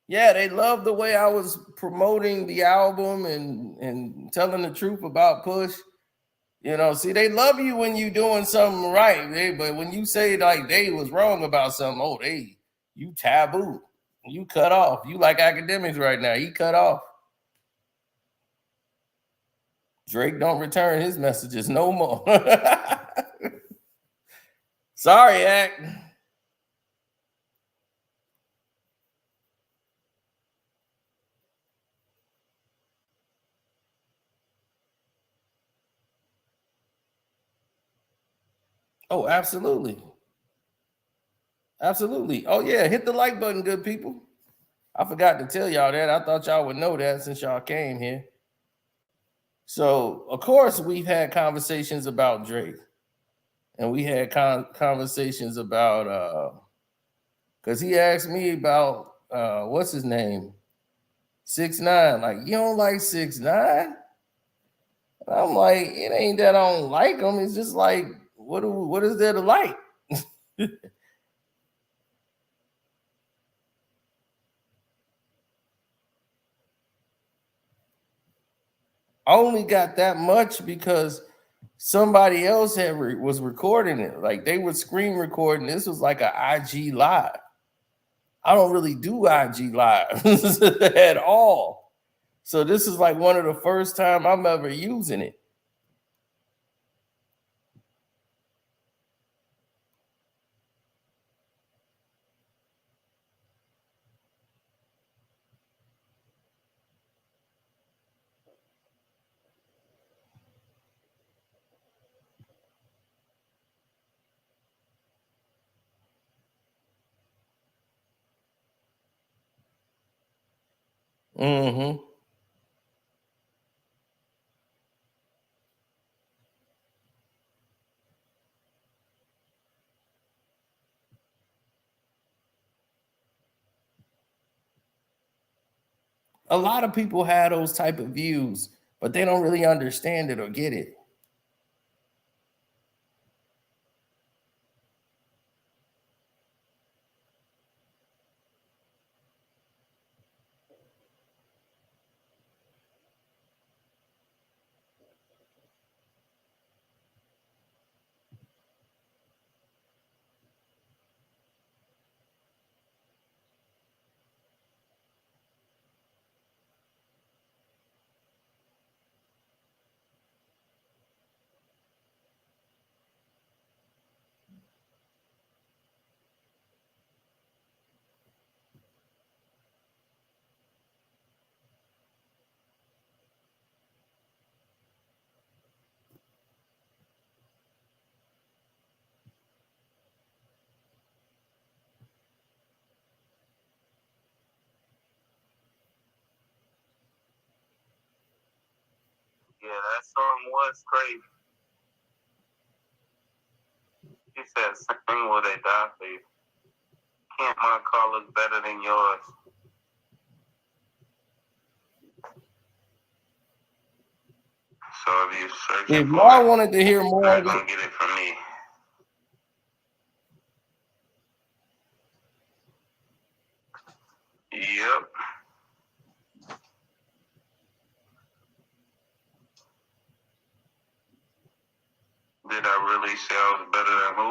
Yeah, they loved the way I was promoting the album and telling the truth about Push. See, they love you when you're doing something right, but when you say like they was wrong about something, you taboo. You cut off. You like academics right now. He cut off. Drake don't return his messages no more. Sorry, Act. Oh, absolutely. Absolutely. Oh, yeah. Hit the like button, good people. I forgot to tell y'all that. I thought y'all would know that since y'all came here. So, of course, we've had conversations about Drake. And we had conversations about, because he asked me about, what's his name? 6ix9ine. Like, you don't like 6ix9ine? I'm like, it ain't that I don't like him. It's just like, what is there to like? I only got that much because somebody else was recording it. Like they would screen recording. This was like an IG live. I don't really do IG live at all. So this is like one of the first time I'm ever using it. Mm-hmm. A lot of people have those type of views, but they don't really understand it or get it. Yeah, that song was crazy. He said, sing will they die for you. Can't my car look better than yours? So if you searching If for y'all it, wanted to hear more you're of not it, gonna get it from me. Yep. Did I really say I was better than who?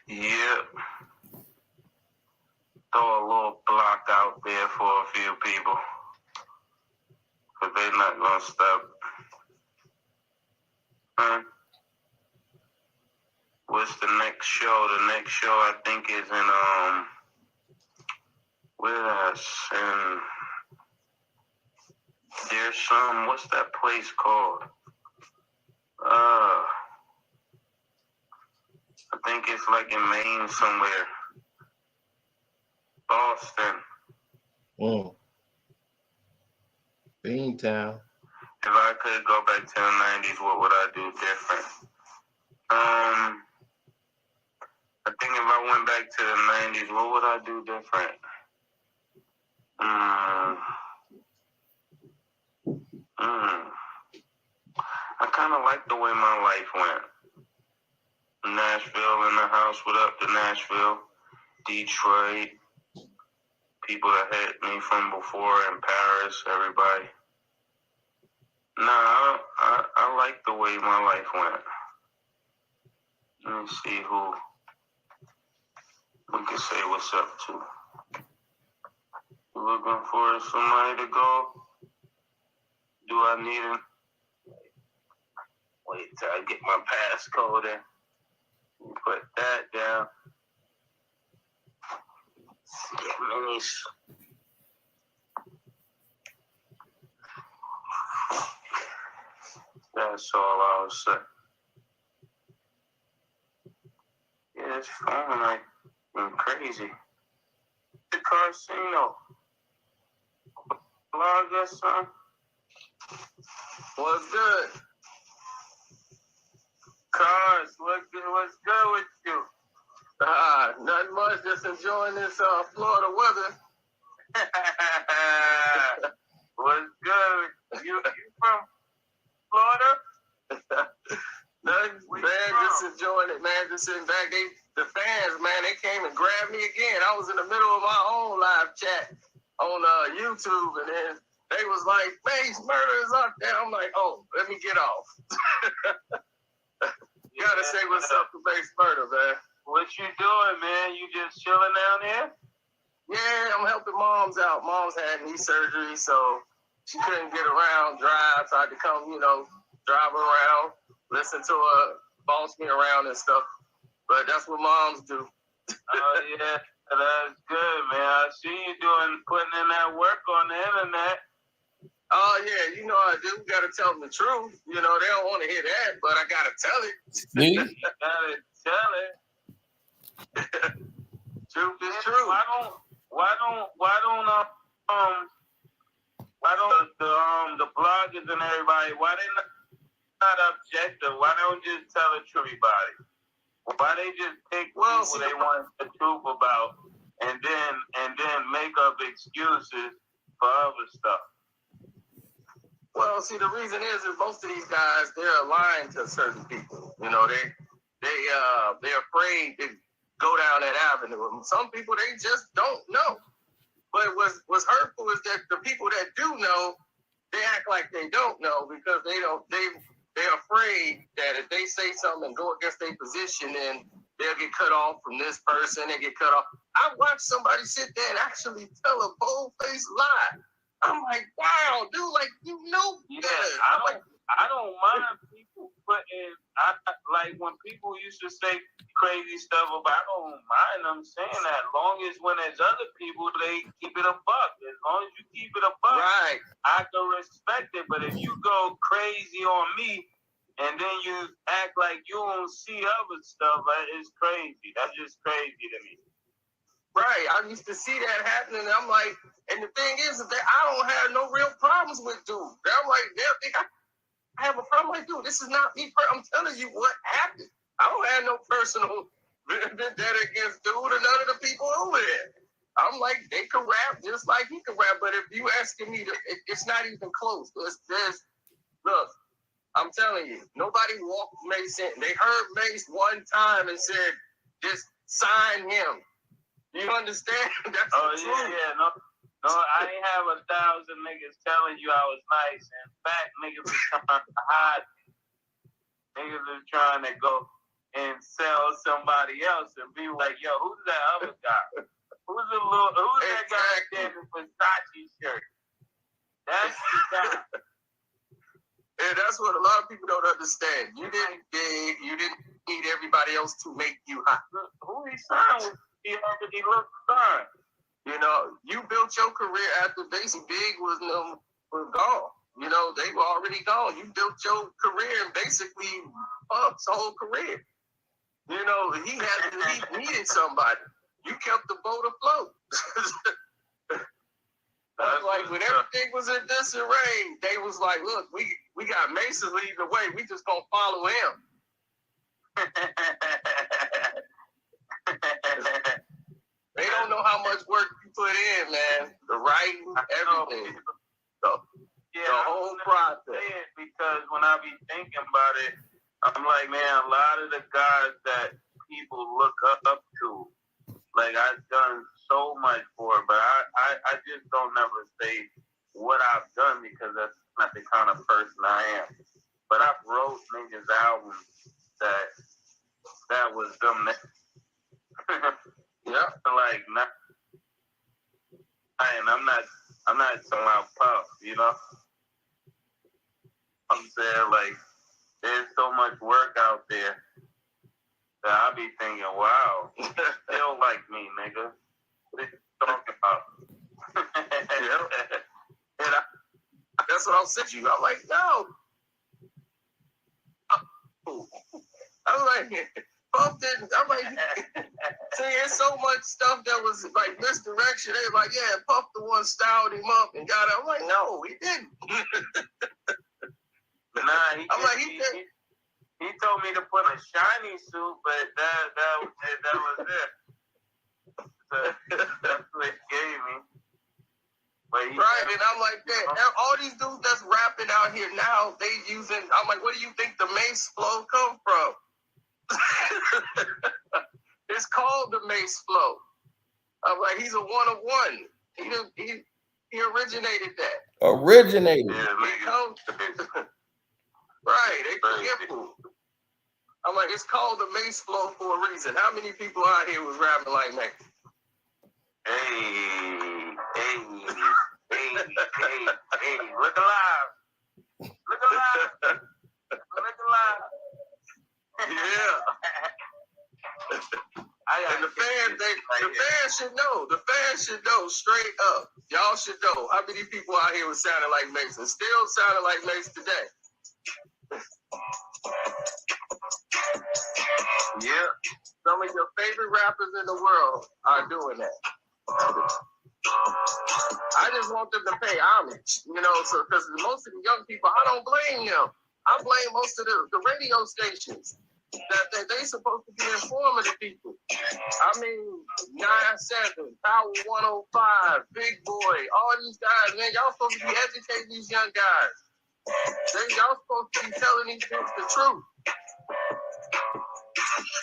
Yep. Throw a little block out there for a few people. Because they're not going to stop. Huh? What's the next show? The next show I think is in, in, there's some, what's that place called? I think it's like in Maine somewhere. Boston. Beantown. If I could go back to the 90s, what would I do different? I think if I went back to the 90s, what would I do different? I kind of like the way my life went. Nashville in the house, what up to Nashville? Detroit, people that had me from before in Paris, everybody. Nah, I like the way my life went. Let me see who we can say what's up to. You looking for somebody to go? Do I need him? Wait till I get my passcode in. Put that down. Get minis. That's all I was saying. Yeah, it's fun, like crazy. The casino. Vlog, son. What's good? what's good with you? Nothing much, just enjoying this Florida weather. What's good? You from Florida? Nothing, man, just enjoying it, man. Just sitting back. The fans, man, they came and grabbed me again. I was in the middle of my own live chat on YouTube, and then they was like, Mase, murder is up there. I'm like, oh, let me get off. You gotta say what's up to Mase Murder, man. What you doing, man? You just chilling down there? Yeah, I'm helping moms out. Mom's had knee surgery, so she couldn't get around, drive. So I had to come, drive around, listen to her, boss me around and stuff. But that's what moms do. Oh, yeah. That's good, man. I see you putting in that work on the internet. Oh, yeah, I do. Got to tell them the truth. They don't want to hear that, but I got to tell it. Me? Gotta tell it. Truth is true. Why don't the bloggers and everybody, why they not objective? Why don't just tell it to everybody? Why they just pick people they want the truth about and then make up excuses for other stuff? Well, see, the reason is most of these guys, they're aligned to certain people. They're afraid to go down that avenue. And some people, they just don't know. But what's hurtful is that the people that do know, they act like they don't know because they're afraid that if they say something and go against their position, then they'll get cut off from this person. They get cut off. I watched somebody sit there and actually tell a bold-faced lie. I'm like, wow, dude, like, better. I don't mind people putting, like when people used to say crazy stuff about, I don't mind them saying that. As long as when there's other people, they keep it a buck. As long as you keep it a buck, right, I can respect it. But if you go crazy on me and then you act like you don't see other stuff, it's crazy. That's just crazy to me. Right, I used to see that happening, and I'm like, and the thing is that I don't have no real problems with dude. I'm like, they'll think I have a problem. Like, dude, this is not me. I'm telling you what happened. I don't have no personal vendetta against dude or none of the people over there. I'm like, they can rap just like he can rap, but if you asking me, it's not even close. Look, I'm telling you, nobody walked Mase in. They heard Mase one time and said, just sign him. You understand? That's the truth. Yeah. No, I ain't have 1,000 niggas telling you I was nice. In fact, niggas is trying to hide me. Niggas is trying to go and sell somebody else and be like, yo, who's that other guy? Who's that guy in the Versace shirt? That's the guy. And that's what a lot of people don't understand. You didn't dig, you didn't need everybody else to make you hot. Who he signed with? He already looked fine. You built your career after Basically Big was gone. They were already gone. You built your career and basically Pump's whole career. He needed somebody. You kept the boat afloat. Like when everything was in disarray, they was like, look, we got Mase leading the way. We just gonna follow him. They don't know how much work you put in, man. The writing, everything. The whole process. Because when I be thinking about it, I'm like, man, a lot of the guys that people look up to, like I've done so much for, but I just don't never say what I've done because that's not the kind of person I am. But I've wrote niggas albums that was them. Yeah. Like, I'm not talking about Puff, I'm saying, like, there's so much work out there that I be thinking, wow, you still like me, nigga. What are you talking about? And that's what I was saying to you. I'm like, no. I was like, Puff didn't. I'm like, see, there's so much stuff that was like misdirection. They like, yeah, Puff the one styled him up and got it. I'm like, no, he didn't. Nah, he He told me to put a shiny suit, but that was it. So that's what he gave me. But right, and I'm like that. All these dudes that's rapping out here now, they using. I'm like, where do you think the Mase flow come from? It's called the Mase flow. I'm like, he's a one of one. He originated that. Originated. Right, they forgetful. I'm like, it's called the Mase flow for a reason. How many people out here was rapping like Mase? Hey, look alive. Look alive. Look alive. Yeah. And the fans should know. The fans should know straight up. Y'all should know how many people out here was sounding like Mase and still sounding like Mase today. Yeah. Some of your favorite rappers in the world are doing that. I just want them to pay homage, so because most of the young people, I don't blame them. I blame most of the radio stations that they supposed to be informing the people. I mean, 9-7, Power 105, Big Boy, all these guys, man, y'all supposed to be educating these young guys. Y'all supposed to be telling these kids the truth.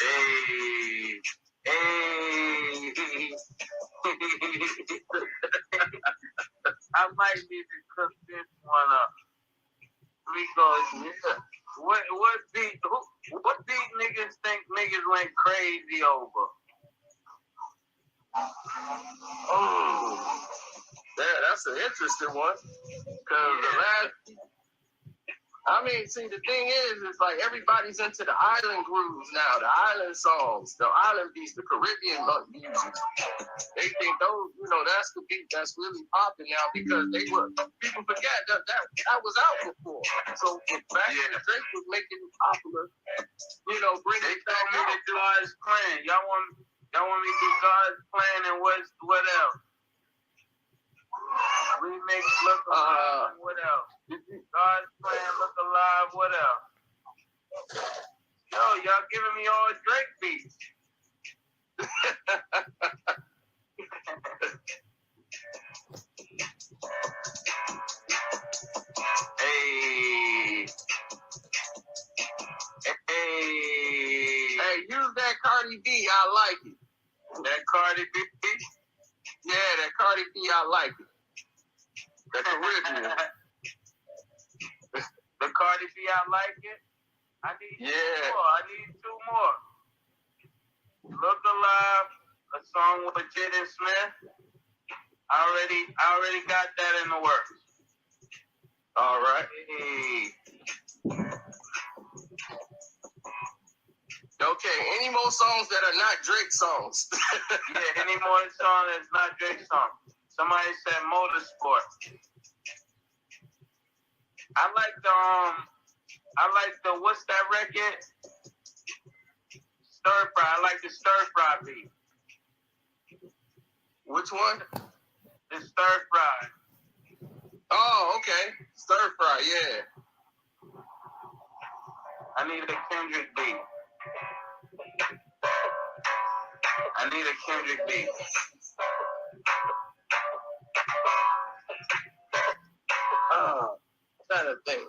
Hey. I might need to cook this one up because what beat niggas think niggas went crazy over? Oh, that's an interesting one. Because see, the thing is like everybody's into the island grooves now, the island songs, the island beats, the Caribbean music. They think those, that's the beat that's really popping now because people forget that was out before. So back when Drake was making it popular, bring it back out. To God's plan. Y'all want me to do God's plan and what else? Remix, Look Alive, what else? God's Plan, Look Alive, what else? Yo, y'all giving me all Drake beats. Hey, use that Cardi B, I like it. That Cardi B? Yeah, that Cardi B, I like it. The Caribbean. The Cardi B, I like it. I need two more. Look Alive, a song with Jaden Smith. I already got that in the works. All right. Hey. Okay, any more songs that are not Drake songs? Yeah, any more song that's not Drake song. Somebody said Motorsport. I like the what's that record? Stir Fry. I like the Stir Fry beat. Which one? The Stir Fry. Oh, okay. Stir Fry, yeah. I need a Kendrick beat. Trying to think.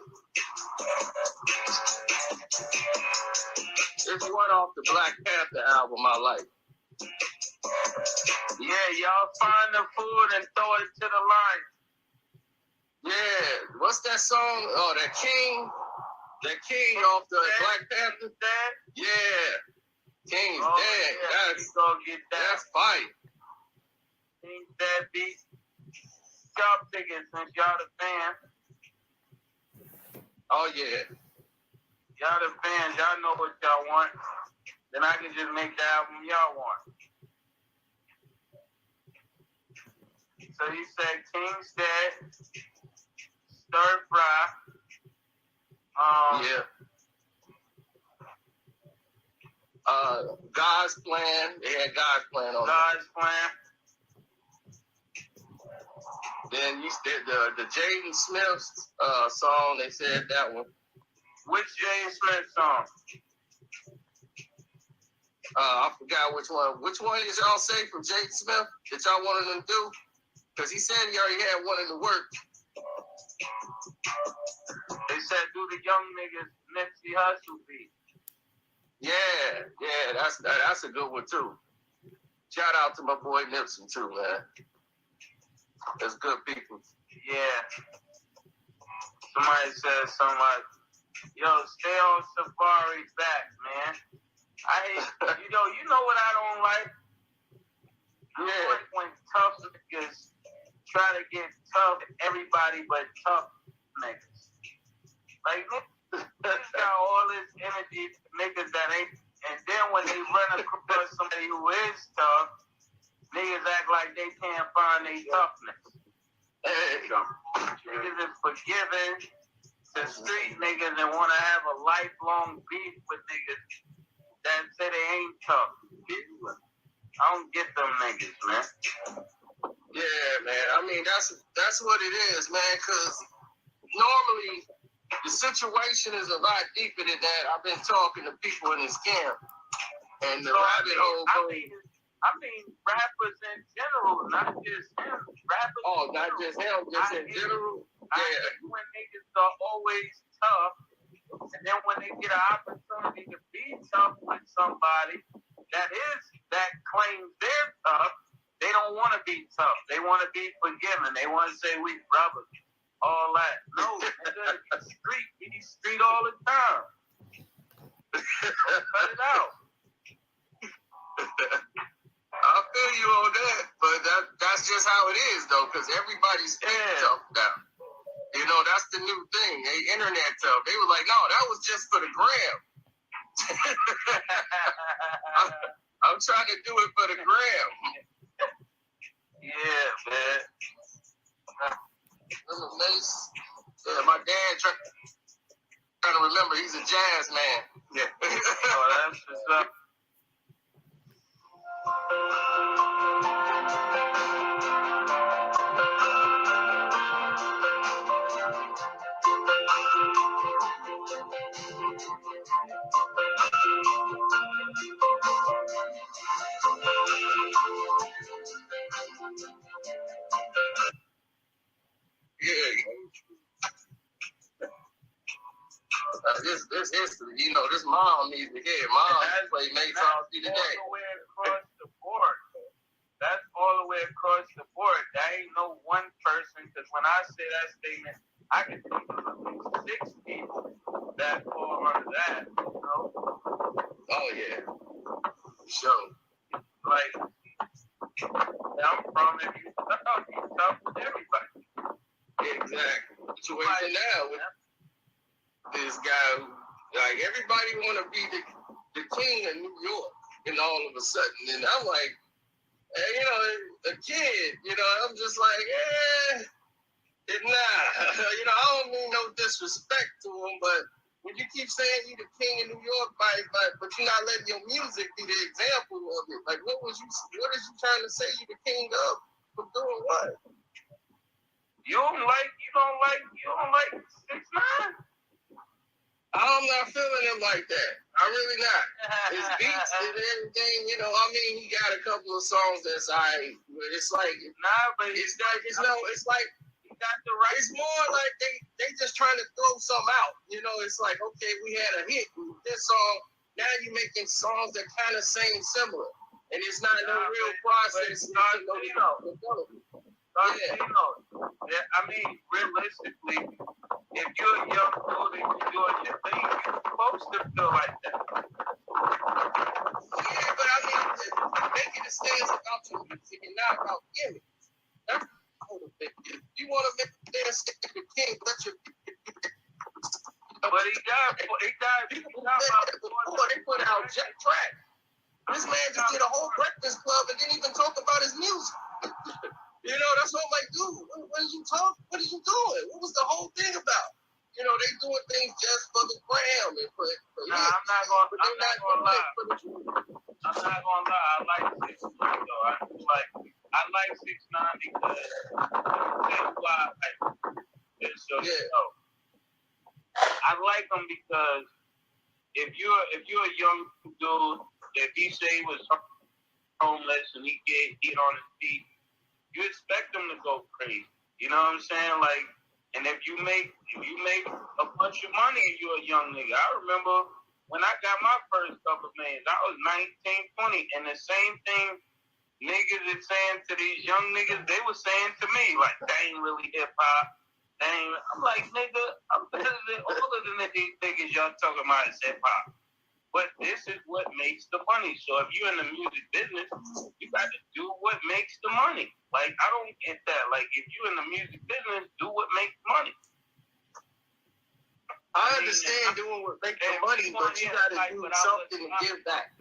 There's one off the Black Panther album I like. Yeah, y'all find the food and throw it to the line. Yeah, what's that song? Oh, that King off the Black Panther. Dead? Yeah, King's dead. Yeah, That's fight. King's dead beat. Y'all tickets since y'all the fan. Oh yeah. Y'all the fans, y'all know what y'all want. Then I can just make the album y'all want. So you said King's Dead, Stir Fry. Yeah. God's Plan. They had God's Plan on God's Plan. Then you did the Jaden Smith song. They said that one. Which Jay Smith song? I forgot which one. Which one did y'all say from Jay Smith that y'all wanted him to do? Because he said he already had one in the work. They said do the young niggas Nipsey Hussle beat. Yeah, that's a good one too. Shout out to my boy Nipsey too, man. That's good people. Yeah. Somebody said something like, yo, stay on Safari back, man. I hate, you know what I don't like? I don't like when tough niggas try to get tough everybody but tough niggas. Like, niggas got all this energy, niggas that ain't, and then when they run across somebody who is tough, niggas act like they can't find their toughness. Niggas is forgiving the street niggas and want to have a lifelong beef with niggas that say they ain't tough. I don't get them niggas, man. Yeah, man. I mean, that's what it is, man, because normally the situation is a lot deeper than that. I've been talking to people in this camp, and the rabbit hole goes. I mean, rappers in general, not just him. Rappers not just him, just in general. I hate when niggas are always tough, and then when they get an opportunity to be tough with somebody that claims they're tough, they don't want to be tough. They want to be forgiven. They want to say we brothers, all that. No, nigga, be street all the time. Cut it out. I feel you on that, but that's just how it is, though, because everybody's tough now. You know, that's the new thing. They internet tough. They were like, no, that was just for the gram. I'm trying to do it for the gram. Yeah, man. Mase. Yeah, my dad trying to remember he's a jazz man. Yeah. Oh, that's what's up. This history, you know, this mom needs to hear. Mom play Mase all through the day. All the way across the board. That's all the way across the board. That ain't no one person, because when I say that statement, I can think of at least 6 people that fall under that, you know? Oh, yeah. Sure. Like, I'm from it, you tough with everybody. Exactly. Situation now with this guy who, like, everybody want to be the king of New York, and all of a sudden, and I'm like, you know, a kid, you know, I'm just like, nah, you know, I don't mean no disrespect to him, but when you keep saying you the king of New York, but you're not letting your music be the example of it, like, what is you trying to say you the king of for doing what? You don't like 6ix9ine? I'm not feeling him like that. I'm really not. His beats and everything, you know, I mean, he got a couple of songs that's but it's like, but it's like he got the right. It's more like they just trying to throw something out. You know, it's like, okay, we had a hit with this song. Now you're making songs that kind of seem similar, and it's not no real process. I mean, realistically, if you're a young dude and you're doing your thing, you're supposed to feel like that. Yeah, but I mean, making a stance about your music and not about gimmicks. That's motivated. You want to make a stance with the king, let your. But he got They put out Jet Track. This man just did a whole Breakfast Club and didn't even talk about his music. You know, that's what I'm like, dude, what are you talking? What are you doing? What was the whole thing about? You know, they doing things just for the gram and for I'm not gonna lie. I like 6ix9ine though. I like 6ix9ine because why I like it. So, I I like him because if you're a young dude, if he say he was homeless and he get on his feet, you expect him to go crazy. You know what I'm saying? Like, and if you make a bunch of money and you're a young nigga, I remember when I got my first couple millions, I was 19, 20, and the same thing niggas is saying to these young niggas, they were saying to me, like, that ain't really hip hop. I'm like, nigga, I'm better than all of the niggas y'all talking about is hip hop. But this is what makes the money. So if you're in the music business, you got to do what makes the money. Like, I don't get that. Like, if you're in the music business, do what makes money. I understand doing what makes the money, but you got to do something to give back.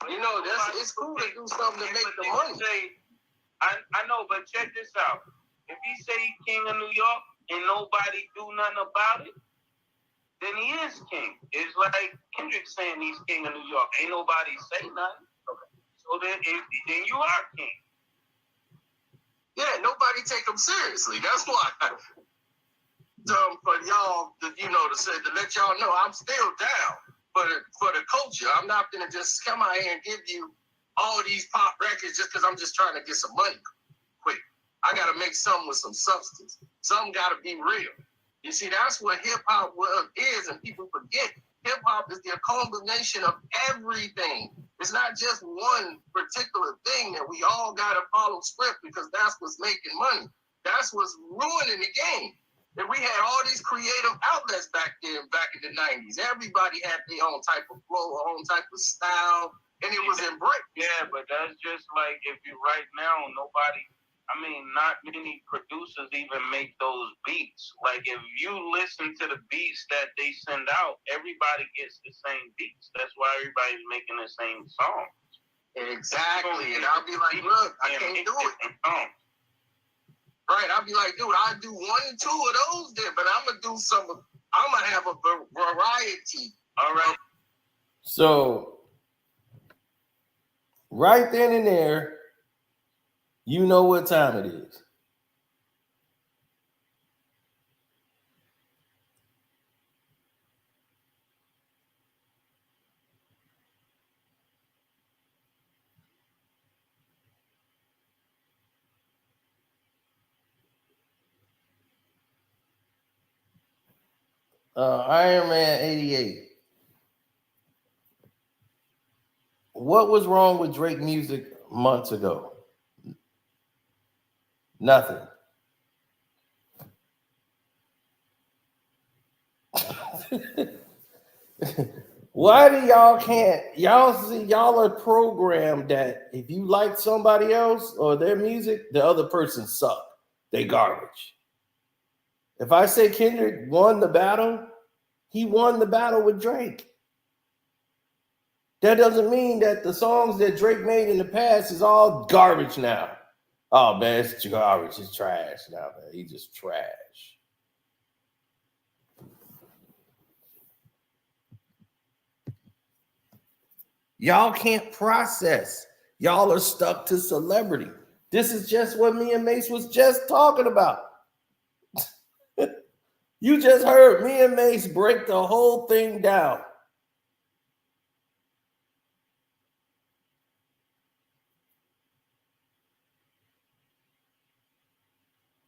You know, it's cool to do something to make the money. I know, but check this out. If he say he's king of New York and nobody do nothing about it, then he is king. It's like Kendrick saying he's king of New York. Ain't nobody say nothing. So then you are king. Yeah, nobody take him seriously. That's why. For y'all, to let y'all know, I'm still down for the culture. I'm not gonna just come out here and give you all these pop records just because I'm just trying to get some money quick. I gotta make something with some substance. Something gotta be real. You see, that's what hip hop is, and people forget. Hip hop is the combination of everything. It's not just one particular thing that we all gotta follow script because that's what's making money. That's what's ruining the game. And we had all these creative outlets back in the 90s. Everybody had their own type of flow, own type of style, and it was embraced. Yeah, but that's just like if you right now, not many producers even make those beats. Like if you listen to the beats that they send out, everybody gets the same beats. That's why everybody's making the same song. Exactly. And I'll be like, look, I can't do it. Right, I'll be like, dude, I'll do 1 and 2 of those there, but I'm going to do I'm going to have a variety. All right. So, right then and there, you know what time it is. Iron Man 88. What was wrong with Drake music months ago? Nothing. Why do y'all are programmed that if you like somebody else or their music, the other person suck. They garbage. If I say Kendrick won the battle, he won the battle with Drake. That doesn't mean that the songs that Drake made in the past is all garbage now. Oh man, it's garbage. It's trash now, man. He's just trash. Y'all can't process. Y'all are stuck to celebrity. This is just what me and Mase was just talking about. You just heard me and Mase break the whole thing down.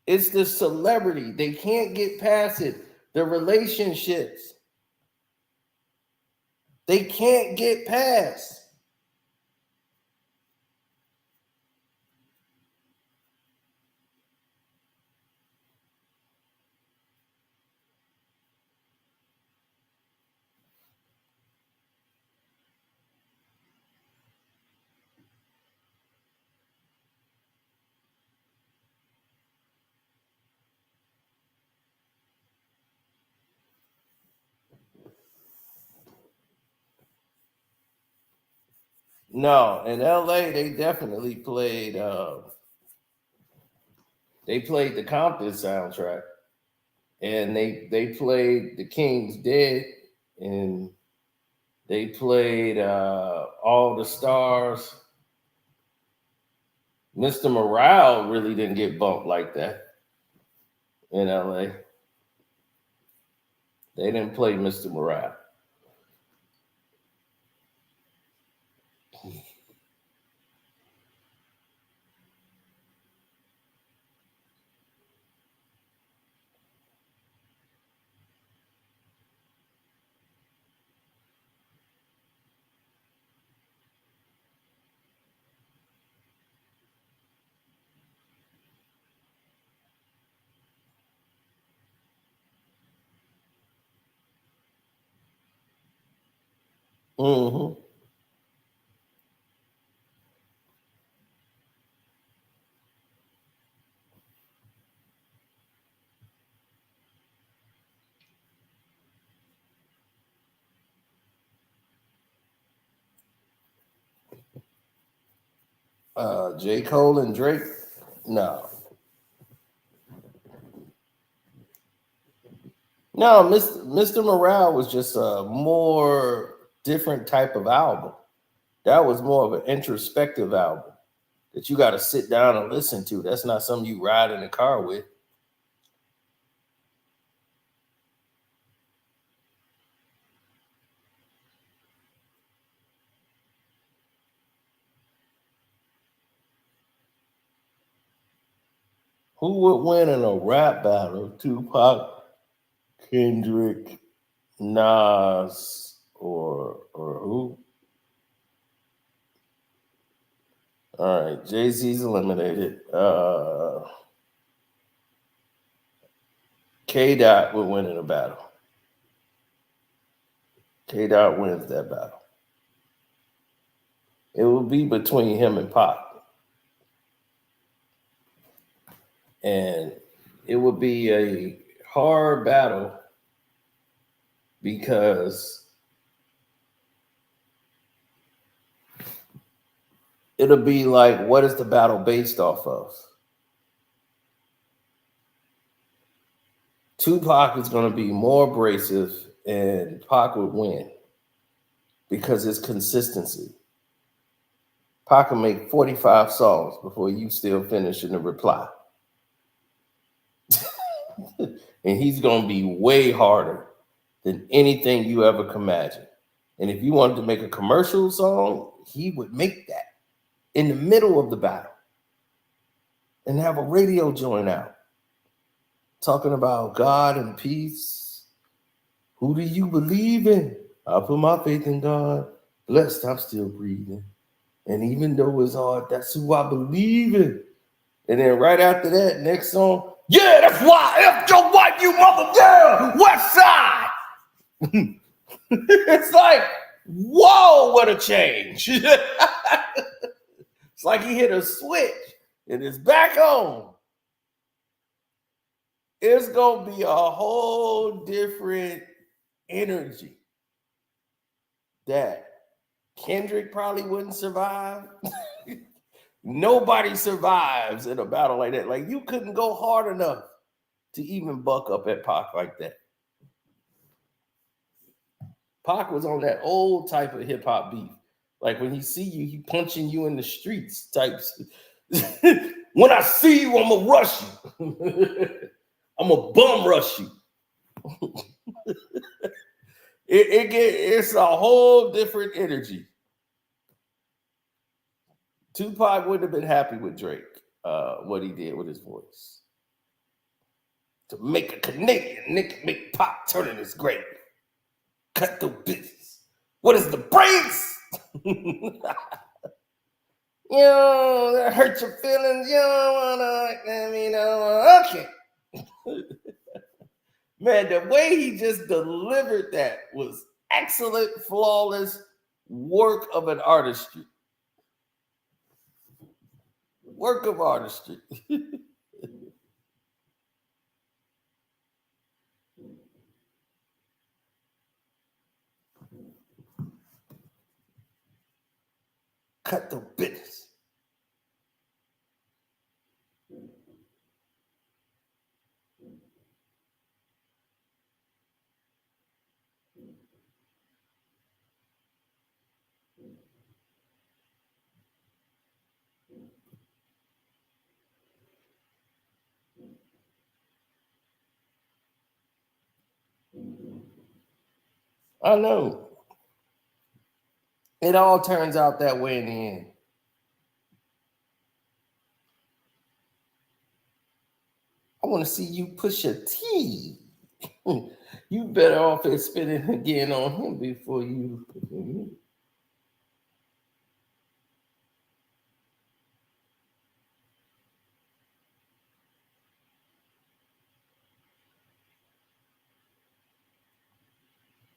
It's the celebrity. They can't get past it. The relationships. They can't get past. No, in LA, they definitely played the Compton soundtrack. And they played The King's Dead, and they played All the Stars. Mr. Morale really didn't get bumped like that in LA. They didn't play Mr. Morale. Mm-hmm. J. Cole and Drake? No. No, Mr. Morale was just a more different type of album. That was more of an introspective album that you got to sit down and listen to. That's not something you ride in the car with. Who would win in a rap battle? Tupac, Kendrick, Nas, or who? All right, Jay-Z's eliminated. K-Dot would win in a battle. K-Dot wins that battle. It will be between him and Pac. And it would be a hard battle because it'll be like, what is the battle based off of? Tupac is going to be more abrasive and Pac would win because it's consistency. Pac can make 45 songs before you still finish in the reply. And he's going to be way harder than anything you ever can imagine. And if you wanted to make a commercial song, he would make that in the middle of the battle and have a radio joint out talking about God and peace. Who do you believe in? I put my faith in God. Blessed, I'm still breathing. And even though it's hard, that's who I believe in. And then right after that, next song, yeah, that's why I F your wife, you mother, yeah, West Side. It's like, whoa, what a change. It's like he hit a switch and it's back on. It's going to be a whole different energy that Kendrick probably wouldn't survive. Nobody survives in a battle like that. Like, you couldn't go hard enough to even buck up at Pac like that. Pac was on that old type of hip hop beat. Like, when he see you, he punching you in the streets types. When I see you, I'm gonna rush you. I'm gonna bum rush you. It's a whole different energy. Tupac wouldn't have been happy with Drake, what he did with his voice. To make a Canadian nigga make Pac turn in his grave. Cut the business. What is the brains? You know, that hurt your feelings. You don't wanna let me know. Okay. Man, the way he just delivered that was excellent, flawless work of an artistry. Work of artistry. Cut the business. I know. It all turns out that way in the end. I want to see you push a T. You better off at spitting again on him before you.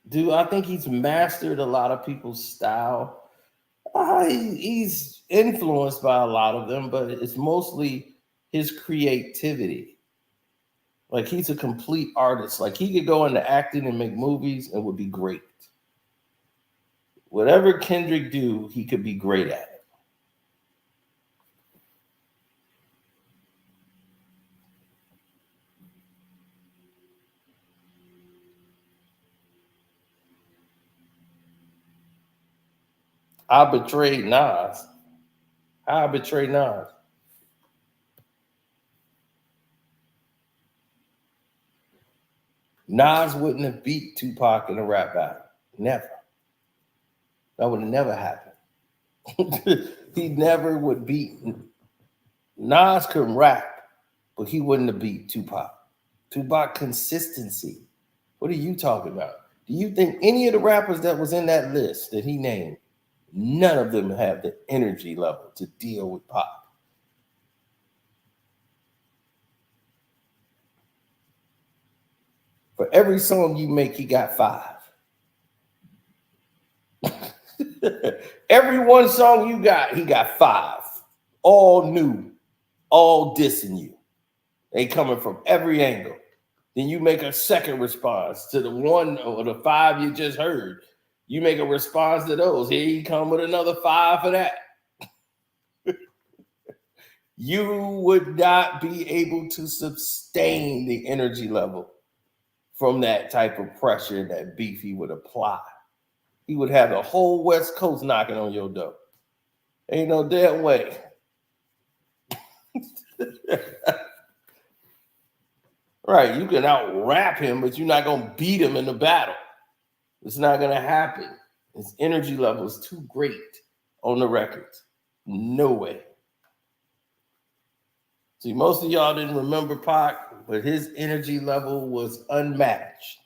Do I think he's mastered a lot of people's style? He's influenced by a lot of them, but it's mostly his creativity. Like, he's a complete artist. Like, he could go into acting and make movies and would be great. Whatever Kendrick do, he could be great at it. I betrayed Nas. I betrayed Nas. Nas wouldn't have beat Tupac in a rap battle. Never. That would have never happened. He never would beat. Nas could rap, but he wouldn't have beat Tupac. Tupac consistency. What are you talking about? Do you think any of the rappers that was in that list that he named, none of them have the energy level to deal with Pac? For every song you make, he got 5. Every one song you got, he got 5. All new, all dissing you. They coming from every angle. Then you make a second response to the one or the 5 you just heard. You make a response to those. Here you come with another 5 for that. You would not be able to sustain the energy level from that type of pressure that beef he would apply. He would have the whole West Coast knocking on your door. Ain't no damn way. Right, you can out-rap him, but you're not going to beat him in the battle. It's not going to happen. His energy level is too great on the records. No way. See, most of y'all didn't remember Pac, but his energy level was unmatched.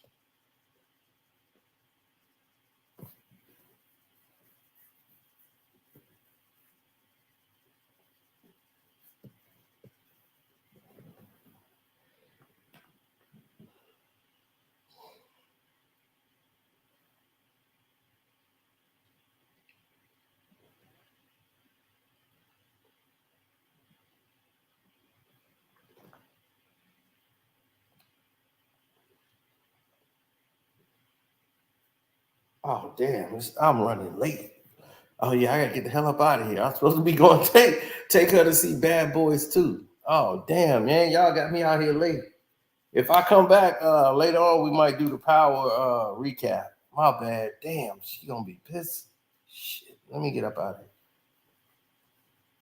Oh, damn, I'm running late. Oh, yeah, I got to get the hell up out of here. I'm supposed to be going to take her to see Bad Boys 2. Oh, damn, man, y'all got me out here late. If I come back later on, we might do the Power recap. My bad. Damn, she going to be pissed. Shit, let me get up out of here.